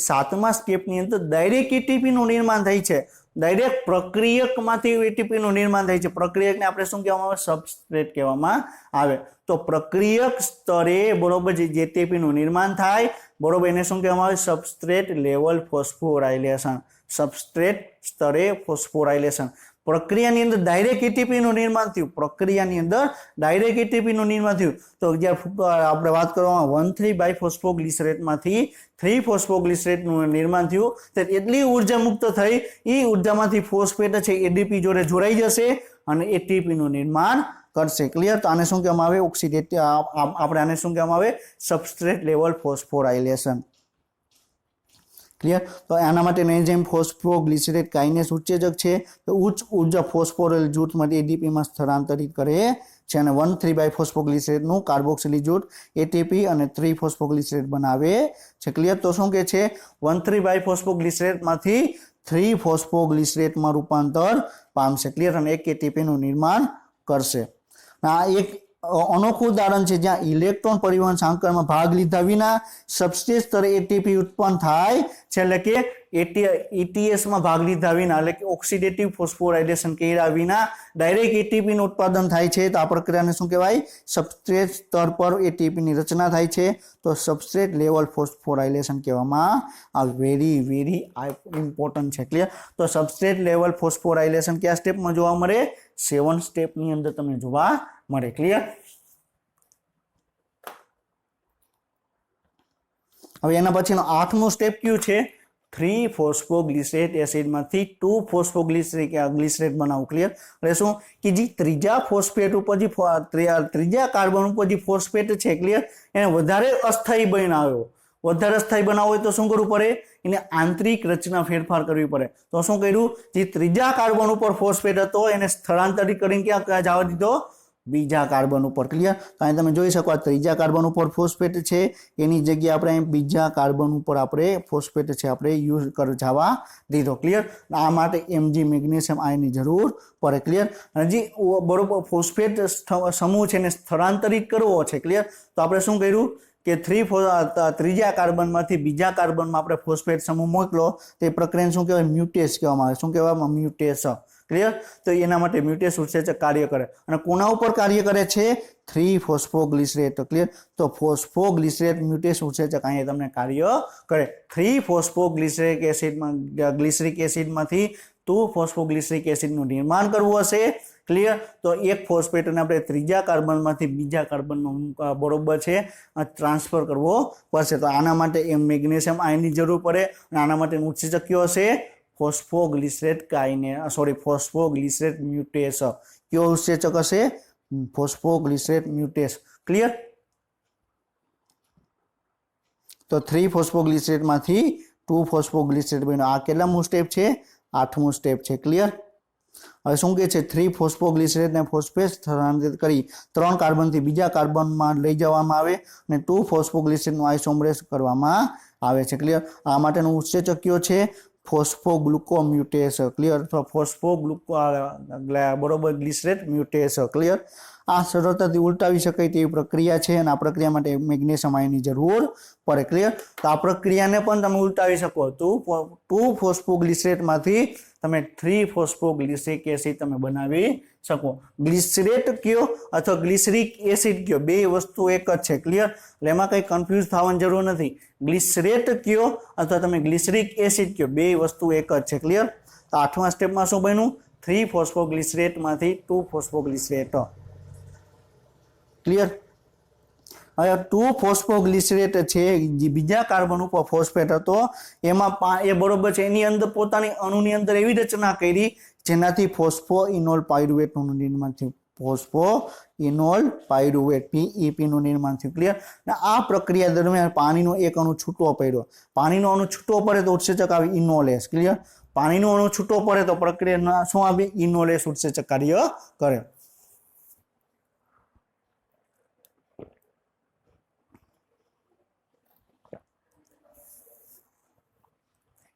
7મા સ્ટેપની અંદર ડાયરેક્ટ ATP નું નિર્માણ થાય છે. ડાયરેક્ટ પ્રક્રિયકમાંથી ATP નું નિર્માણ થાય છે. પ્રક્રિયકને આપણે શું કહેવામાં આવે? સબસ્ટ્રેટ કહેવામાં આવે. તો પ્રક્રિયક સ્તરે બરોબર જે ATP નું નિર્માણ થાય બરોબર એને શું કહેવામાં આવે? Substrate level phosphorylation. સબસ્ટ્રેટ સ્તરે ફોસ્ફોરાયલેશન. પ્રક્રિયાની અંદર ડાયરેક્ટ ATP નું નિર્માણ થયું. પ્રક્રિયાની અંદર ડાયરેક્ટ ATP નું નિર્માણ થયું. તો જ્યારે આપણે વાત કરવામાં 1,3-બાયફોસ્ફોગ્લિસરેટમાંથી 3-ફોસ્ફોગ્લિસરેટનું નિર્માણ થયું તો એટલી ઉર્જા મુક્ત થઈ, એ ઉર્જામાંથી ફોસ્ફેટ છે ADP જોડે જોડાઈ જશે અને ATP નું નિર્માણ કરશે. ક્લિયર? તો આને શું કહેવામાં આવે? ઓક્સિડેટિવ. આપણે આને શું કહેવામાં આવે? Substrate level phosphorylation. ક્લિયર? તો આના માટે એન્ઝાઇમ ફોસ્ફોગ્લિસરેટ કાઇનેસ ઉત્સેચક છે તો ઉચ્ચ ઉર્જા ફોસ્ફોરલ જૂથમાંથી ADP માં સ્થળાંતરિત કરે છે અને 1,3-બાયફોસ્ફોગ્લિસરેટનું કાર્બોક્સિલિક જૂથ ATP અને 3-ફોસ્ફોગ્લિસરેટ બનાવે છે. ક્લિયર? તો શું કહે છે? 1,3-બાયફોસ્ફોગ્લિસરેટમાંથી 3-ફોસ્ફોગ્લિસરેટમાં રૂપાંતર પામશે. ક્લિયર? અને એક ATP નું નિર્માણ કરશે. આ એક अनोखું ઉદાહરણ છે જ્યાં ઇલેક્ટ્રોન પરિવહન સાંકળમાં ભાગ લીધા વિના સબસ્ટ્રેટ સ્તરે એટીપી ઉત્પન્ન થાય છે, એટલે કે ETS માં ભાગ લીધા વિના, એટલે કે ઓક્સિડેટિવ ફોસ્ફોરાઇલેશન કર્યા વિના ડાયરેક્ટ એટીપી નું ઉત્પાદન થાય છે તો આ પ્રક્રિયાને શું કહેવાય? સબસ્ટ્રેટ સ્તર પર એટીપી ની રચના થાય છે તો સબસ્ટ્રેટ લેવલ ફોસ્ફોરાઇલેશન કહેવામાં આવે. વેરી વેરી ઇમ્પોર્ટન્ટ છે. ક્લિયર? તો સબસ્ટ્રેટ લેવલ ફોસ્ફોરાઇલેશન કયા સ્ટેપમાં જોવા મળે? 7 સ્ટેપની અંદર તમને જોવા મળે. ક્લિયર? હવે એના પછીનો 8મો સ્ટેપ કયું છે? 3 ફોસ્ફોગ્લિસરેટ એસિડમાંથી 2 ફોસ્ફોગ્લિસરેટ બનાવવું. ક્લિયર? એટલે શું કે જે ત્રીજા ફોસ્ફેટ ઉપર જે ત્રીજા કાર્બન ઉપર જે ફોસ્ફેટ છે, ક્લિયર, એને વધારે અસ્થાયી બનાવ્યો. વધારે અસ્થાયી બનાવવો હોય તો શું કરવું પડે? એને આંતરિક રચના ફેરફાર કરવી પડે. તો શું કર્યું? જે ત્રીજા કાર્બન ઉપર ફોસ્ફેટ હતો એને સ્થળાંતરિત કરીને ક્યાં જવા દીધો? બીજા કાર્બન ઉપર. ક્લિયર? તો અહીં તમે જોઈ શકો આ ત્રીજા કાર્બન ઉપર ફોસ્ફેટ છે, એની જગ્યાએ આપણે બીજા કાર્બન ઉપર આપણે ફોસ્ફેટ છે આપણે યુઝ જવા દીધો. ક્લિયર? આ માટે Mg મેગ્નેશિયમ આયનની જરૂર પડે. ક્લિયર? અને જે બરોબર ફોસ્ફેટ સમૂહ છે એને સ્થળાંતરિત કરવો છે. ક્લિયર? તો આપણે શું કર્યું કે ત્રીજા કાર્બનમાંથી બીજા કાર્બનમાં આપણે ફોસ્ફેટ સમૂહ મોકલો તે પ્રક્રિયાને શું કહેવાય? મ્યુટેસ કહેવામાં આવે. શું કહેવામાં? મ્યુટેસ. ક્લિયર? તો એના માટે મ્યુટેસ ઉત્સેચક કાર્ય કરે અને કોના ઉપર કાર્ય કરે છે? 3 ફોસ્ફોગ્લિસરેટ. ક્લિયર? તો ફોસ્ફોગ્લિસરેટ મ્યુટેસ ઉત્સેચક અહીંયા તમને કાર્ય કરે. 3 ફોસ્ફોગ્લિસરિક એસિડમાંથી 2 ફોસ્ફોગ્લિસરિક એસિડનું નિર્માણ કરવું હશે. ક્લિયર? તો એક ફોસ્ફેટને આપણે ત્રીજા કાર્બનમાંથી બીજા કાર્બનમાં બરોબર છે ટ્રાન્સફર કરવો પડશે. તો આના માટે મેગ્નેશિયમ આયનની જરૂર પડે અને આના માટેનું ઉત્સેચક કયો હશે? ફોસ્ફોગ્લિસરેટ મ્યુટેસ. કયો ઉત્સેચક હશે? ફોસ્ફોગ્લિસરેટ મ્યુટેસ. ક્લિયર? તો 3 ફોસ્ફોગ્લિસરેટમાંથી 2 ફોસ્ફોગ્લિસરેટ બન્યો. આ કેટલામું સ્ટેપ છે? 8મું સ્ટેપ છે. ક્લિયર? હવે શું કહે છે? 3 ફોસ્ફોગ્લિસરેટને ફોસ્ફેટ સ્થળાંતરિત કરી 3 કાર્બનથી બીજા કાર્બનમાં લઈ જવામાં આવે અને 2 ફોસ્ફોગ્લિસરેટનું આઇસોમરેસ કરવામાં આવે છે. ક્લિયર? આ માટેનું ઉત્સેચક કયો છે? ફોસ્ફોગ્લુકોમ્યુટેસ. ક્લિયર? તો બરોબર ગ્લિસરેટ મ્યુટેસ. ક્લિયર? આ સરળતાથી ઉલટાવી શકાય તેવી પ્રક્રિયા છે અને આ પ્રક્રિયા માટે મેગ્નેશિયમ આયનની જરૂર પડે. ક્લિયર? તો આ પ્રક્રિયાને પણ તમે ઉલટાવી શકો. 2 ફોસ્ફોગ્લિસરેટમાંથી તમે 3 ફોસ્ફોગ્લિસરિક એસિડ તમે બનાવી શકો. ગ્લિસરેટ કયો અથવા ગ્લિસરિક એસિડ કયો, બે વસ્તુ એક જ છે. ક્લિયર? એટલે એમાં કંઈ કન્ફ્યુઝ થવાની જરૂર નથી. ગ્લિસરેટ કયો અથવા તમે ગ્લિસરિક એસિડ કયો, બે વસ્તુ એક જ છે. ક્લિયર? તો 8મા સ્ટેપમાં શું બન્યું? 3 ફોસ્ફોગ્લિસરેટમાંથી 2 ફોસ્ફોગ્લિસરેટ. ક્લિયર? હવે 2 ફોસ્ફોગ્લિસરેટ છે જે બીજા કાર્બન ઉપર ફોસ્ફેટ હતો એમાં એ બરોબર છે એની અંદર પોતાની અણુની અંદર એવી રચના કરી જેનાથી ફોસ્ફોઇનોલ પાયરુવેટનું નિર્માણ થયું. ફોસ્ફોઇનોલ પાયરુવેટ PEP નું નિર્માણ થયું. ક્લિયર? આ પ્રક્રિયા દરમિયાન પાણીનો એક અણુ છૂટો પડ્યો. પાણીનો અણુ છૂટો પડે તો ઉત્સેચક આવે ઇનોલેસ. ક્લિયર? પાણીનો અણુ છૂટો પડે તો પ્રક્રિયા શું આવે? ઇનોલેસ ઉત્સેચક કાર્ય કરે.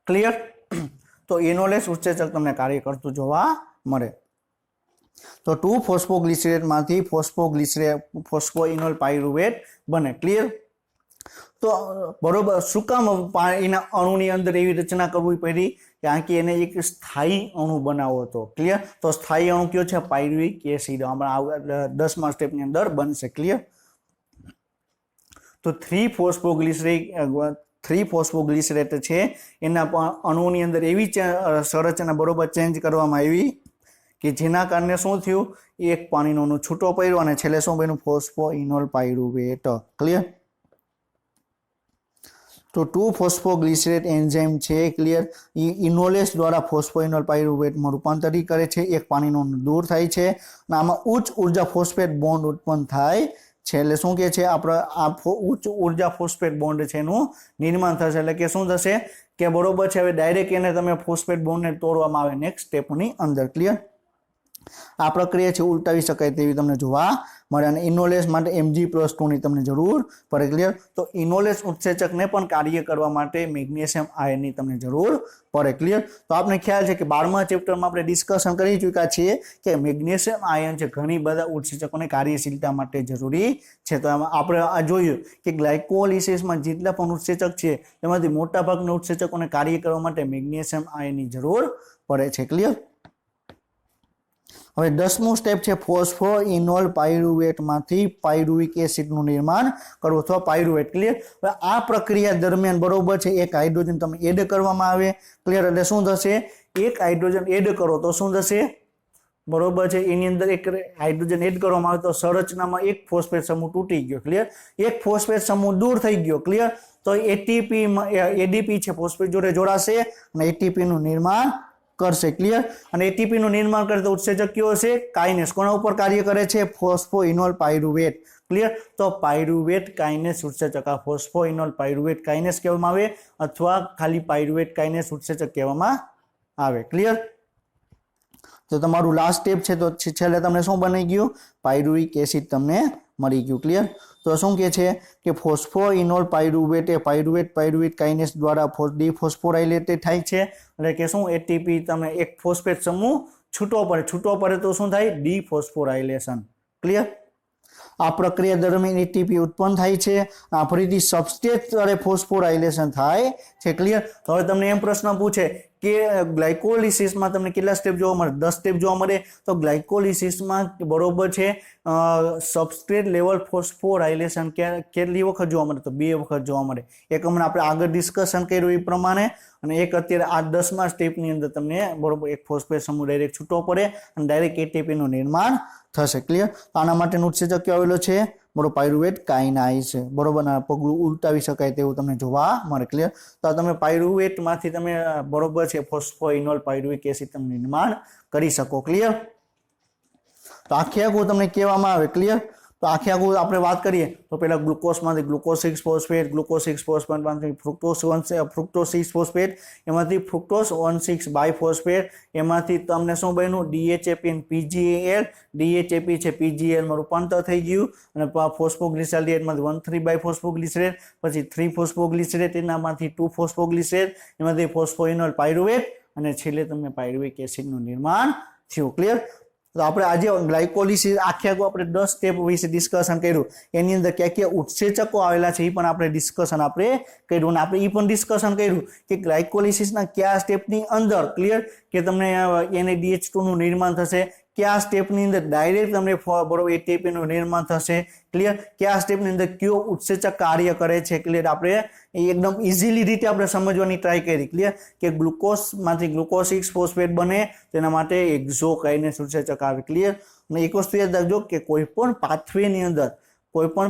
ક્લિયર? તો ઇનોલેસ ઉત્સેચક તમને કાર્ય કરતું જોવા મળે. તો 2 ફોસ્ફોગ્લિસરેટમાંથી ફોસ્ફોઇનોલ પાયરુવેટ બને. ક્લિયર? તો બરોબર શું કામ એના અણુની અંદર એવી રચના કરવી પડી? કારણ કે એને એક સ્થાયી અણુ બનાવવો હતો. ક્લિયર? તો સ્થાયી અણુ કયો છે? Pyruvic acid. હમણાં 10મા સ્ટેપની અંદર બનશે. ક્લિયર? તો 3 ફોસ્ફોગ્લિસરેટ છે એના અણુની અંદર એવી સંરચના બરોબર ચેન્જ કરવામાં આવી કે જેના કારણે શું થયું? એક પાણીનો અણુ છૂટો પડ્યો અને છેલ્લે શું બન્યું? ફોસ્ફોઇનોલ પાયરુવેટ. ક્લિયર? તો 2 ફોસ્ફોગ્લિસરેટ એન્ઝાઇમ છે. ક્લિયર? ઇનોલેસ દ્વારા ફોસ્ફોઇનોલ પાયરુવેટમાં રૂપાંતરિત કરે છે. એક પાણીનો અણુ દૂર થાય છે અને આમાં ઉચ્ચ ઉર્જા ફોસ્ફેટ બોન્ડ ઉત્પન્ન થાય છે. એટલે શું કે છે? આપણે આ ઉચ્ચ ઉર્જા ફોસ્ફેટ બોન્ડ છે એનું નિર્માણ થશે. એટલે કે શું થશે કે બરોબર છે હવે ડાયરેક્ટ એને તમે ફોસ્ફેટ બોન્ડને તોડવામાં આવે નેક્સ્ટ સ્ટેપની અંદર. ક્લિયર? આ પ્રક્રિયા છે ઉલટાવી શકાય તેવી તમને જોવા મળે અને ઇનોલેસ માટે Mg+2 ની તમને જરૂર પડે. ક્લિયર? તો ઇનોલેસ ઉત્સેચકને પણ કાર્ય કરવા માટે મેગ્નેશિયમ આયનની તમને જરૂર પડે. ક્લિયર? તો આપણે ખ્યાલ છે કે 12મા ચેપ્ટરમાં આપણે ડિસ્કશન કરી ચૂક્યા છીએ કે મેગ્નેશિયમ આયન છે ઘણી બધા ઉત્સેચકોની કાર્યશીલતા માટે જરૂરી છે. તો આપણે આ જોયું કે ગ્લાયકોલિસિસમાં જેટલા પણ ઉત્સેચક છે તેમાંથી મોટાભાગના ઉત્સેચકોને કાર્ય કરવા માટે મેગ્નેશિયમ આયનની જરૂર પડે છે. ક્લિયર? હવે 10મું સ્ટેપ છે ફોસ્ફોઇનોલ પાયરુવેટમાંથી પાયરુવિક એસિડનું નિર્માણ કરવું અથવા પાયરુવેટ. ક્લિયર? હવે આ પ્રક્રિયા દરમિયાન બરોબર છે એક હાઇડ્રોજન તમે એડ કરવામાં આવે. ક્લિયર? એટલે શું થશે? એક હાઇડ્રોજન એડ કરો તો શું થશે? બરોબર છે એની અંદર એક હાઇડ્રોજન એડ કરવામાં આવે તો સંરચનામાં એક ફોસ્ફેટ સમૂહ તૂટી ગયો. ક્લિયર? એક ફોસ્ફેટ સમૂહ દૂર થઈ ગયો. ક્લિયર? તો એટીપી એડીપી છે ફોસ્ફેટ જોડે જોડાશે અને એટીપી નું નિર્માણ કરશે. ક્લિયર? અને એટીપી નું નિર્માણ કરે તો ઉત્સેચક કયો હશે? કાઇનેસ. કોના ઉપર કાર્ય કરે છે? ફોસ્ફોઇનોલ પાયરુવેટ. ક્લિયર? તો પાયરુવેટ કાઇનેસ ઉત્સેચક આ ફોસ્ફોઇનોલ પાયરુવેટ કાઇનેસ કહેવામાં આવે અથવા ખાલી પાયરુવેટ કાઇનેસ ઉત્સેચક કહેવામાં આવે. ક્લિયર? તો તમારું લાસ્ટ સ્ટેપ છે તો છેલ્લે તમને શું બની ગયું? પાયરુવિક એસિડ તમને મળી ગયું. ક્લિયર? તો શું કહે છે કે ફોસ્ફોઇનોલ પાયરુવેટ એ પાયરુવેટ કાઇનેસ દ્વારા ડિફોસ્ફોરાઇલેટેડ થાય છે. એટલે કે શું? એટીપી તમે એક ફોસ્ફેટ સમૂહ છૂટો પડે તો શું થાય? ડિફોસ્ફોરાઇલેશન. ક્લિયર? આ પ્રક્રિયા દરમિયાન એટીપી ઉત્પન્ન થાય છે. આ ફરીથી સબસ્ટ્રેટ સ્તરે ફોસ્ફોરાઇલેશન થાય છે. ક્લિયર? હવે તમને એમ પ્રશ્ન પૂછે કે ગ્લાયકોલિસિસમાં તમને કેટલા સ્ટેપ જોવા મળે? 10 સ્ટેપ જોવા મળે. તો ગ્લાયકોલિસિસમાં બરોબર છે સબસ્ટ્રેટ લેવલ ફોસ્ફોરાઇલેશન કેટલી વખત જોવા મળે? તો 2 વખત જોવા મળે. એક હમણાં આપણે આગળ ડિસ્કશન કર્યું એ પ્રમાણે અને એક અત્યારે આ 10મા સ્ટેપની અંદર તમને બરોબર એક ફોસ્ફેટ સમૂહ ડાયરેક્ટ છૂટો પડે અને ડાયરેક્ટ એટીપી નું નિર્માણ થશે. ક્લિયર? આના માટેનું ઉત્સેચક કયો આવેલો છે? બરોબર પાયરુવેટ કાઇનાઇઝ છે. બરોબર ના પગલું ઉલટાવી શકાય તેવું તમને જોવા મળે. ક્લિયર? તો તમે પાયરુવેટમાંથી તમે બરોબર છે ફોસ્ફોઇનોલ પાયરુવિક એસિડ તમે નિર્માણ કરી શકો. ક્લિયર? તો આખે આખું તમને કહેવામાં આવે. ક્લિયર? તો આખે આખું આપણે વાત કરીએ તો પહેલા ગ્લુકોઝમાંથી ગ્લુકોઝ 6 ફોસ્ફેટ, ગ્લુકોઝ 6 ફોસ્ફેટમાંથી ફ્રુક્ટોઝ 6 ફોસ્ફેટ, એમાંથી ફ્રુક્ટોઝ 1,6 બાયફોસ્ફેટ, એમાંથી તમને શું બન્યું? DHAP અને PGAL. DHAP છે PGAL માં રૂપાંતર થઈ ગયું અને ફોસ્ફોગ્લિસરાઇડમાંથી 1,3 બાયફોસ્ફોગ્લિસરેટ, પછી 3 ફોસ્ફોગ્લિસરેટ, એનામાંથી 2 ફોસ્ફોગ્લિસરેટ, એમાંથી ફોસ્ફોઇનોલ પાયરુવેટ અને છેલ્લે તમને પાયરુવિક એસિડનું નિર્માણ થયું. ક્લિયર? તો આપણે આજે ગ્લાયકોલિસિસ આખે આખું આપણે 10 સ્ટેપ વિશે ડિસ્કશન કર્યું. એની અંદર ક્યાં ઉત્સેચકો આવેલા છે એ પણ આપણે ડિસ્કશન કર્યું અને આપણે એ પણ ડિસ્કશન કર્યું કે ગ્લાયકોલિસિસના કયા સ્ટેપની અંદર ક્લિયર કે તમને NADH2 નું નિર્માણ થશે, કયા સ્ટેપની અંદર ડાયરેક્ટ તમને બરોબર એટીપી નું નિર્માણ થશે. ક્લિયર? કયા સ્ટેપની અંદર કયો ઉત્સેચક કાર્ય કરે છે. ક્લિયર? આપણે એકદમ ઇઝીલી રીતે આપણે સમજવાની ટ્રાય કરી. ક્લિયર? કે ગ્લુકોઝમાંથી ગ્લુકોઝ 6 ફોસ્ફેટ બને તેના માટે એક્ઝોકાઇનેસ ઉત્સેચક આવે. ક્લિયર? અને એક વસ્તુ યાદ રાખજો કે કોઈ પણ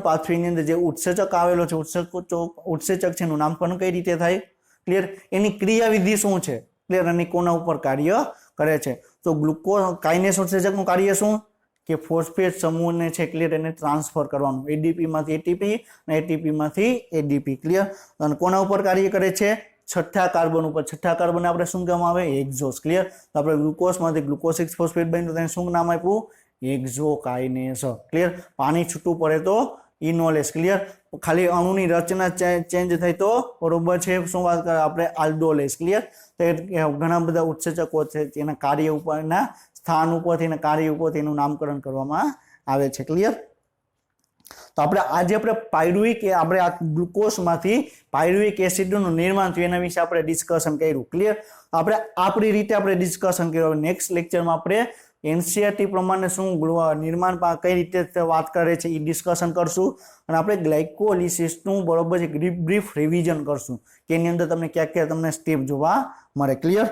પાથવેની અંદર જે ઉત્સેચક આવેલો છે ઉત્સેચક છે એનું નામકરણ કઈ રીતે થાય? ક્લિયર? એની ક્રિયાવિધિ શું છે? ક્લિયર? અને કોના ઉપર કાર્ય કરે છે? તો ગ્લુકોકાઇનેસ ઉત્સેચકનું કાર્ય શું? કે ફોસ્ફેટ સમૂહને છે ક્લિયર એને ટ્રાન્સફર કરવાનું. એડીપી માંથી એટીપી અને એટીપી માંથી એડીપી. ક્લિયર? અને કોના ઉપર કાર્ય કરે છે? છઠ્ઠા કાર્બન ઉપર. છઠ્ઠા કાર્બન આપણે શું કહેવામાં આવે? એક્ઝોસ. ક્લિયર? તો આપણે ગ્લુકોઝમાંથી ગ્લુકોઝ 6 ફોસ્ફેટ બન્યું તો તેને શું નામ આપ્યું? એક્ઝોકાઇનેસ. ક્લિયર? પાણી છૂટું પડે તો ઇનોલેસ. ક્લિયર? ખાલી અણુની રચના ચેન્જ થાય તો બરોબર છે શું વાત કરે આપણે? આલ્ડોલેસ. ક્લિયર? તો ઘણા બધા ઉત્સેચકો છે તેના કાર્ય ઉપરના સ્થાન ઉપરથી અને કાર્ય ઉપરથી એનું નામકરણ કરવામાં આવે છે. ક્લિયર? તો આપણે પાયરુવિક આપણે આ ગ્લુકોઝમાંથી પાયરુવિક એસિડનું નિર્માણ થયું એના વિશે આપણે ડિસ્કશન કર્યું. ક્લિયર? આપણે આપણી રીતે આપણે ડિસ્કશન કર્યું. નેક્સ્ટ લેક્ચરમાં આપણે NCERT પ્રમાણે શું નિર્માણ કઈ રીતે વાત કરે છે એ ડિસ્કશન કરશું અને આપણે ગ્લાયકોલિસિસનું બરોબર છે બ્રીફ રિવિઝન કરશું કે એની અંદર તમને ક્યાં તમને સ્ટેપ જોવા મળે. ક્લિયર?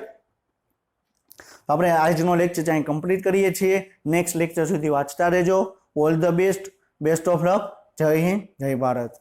આપણે આજનો લેક્ચર અહીં કમ્પ્લીટ કરીએ છીએ. નેક્સ્ટ લેક્ચર સુધી વાંચતા રહેજો. All the best. Best of luck. જય હિન્દ, જય ભારત.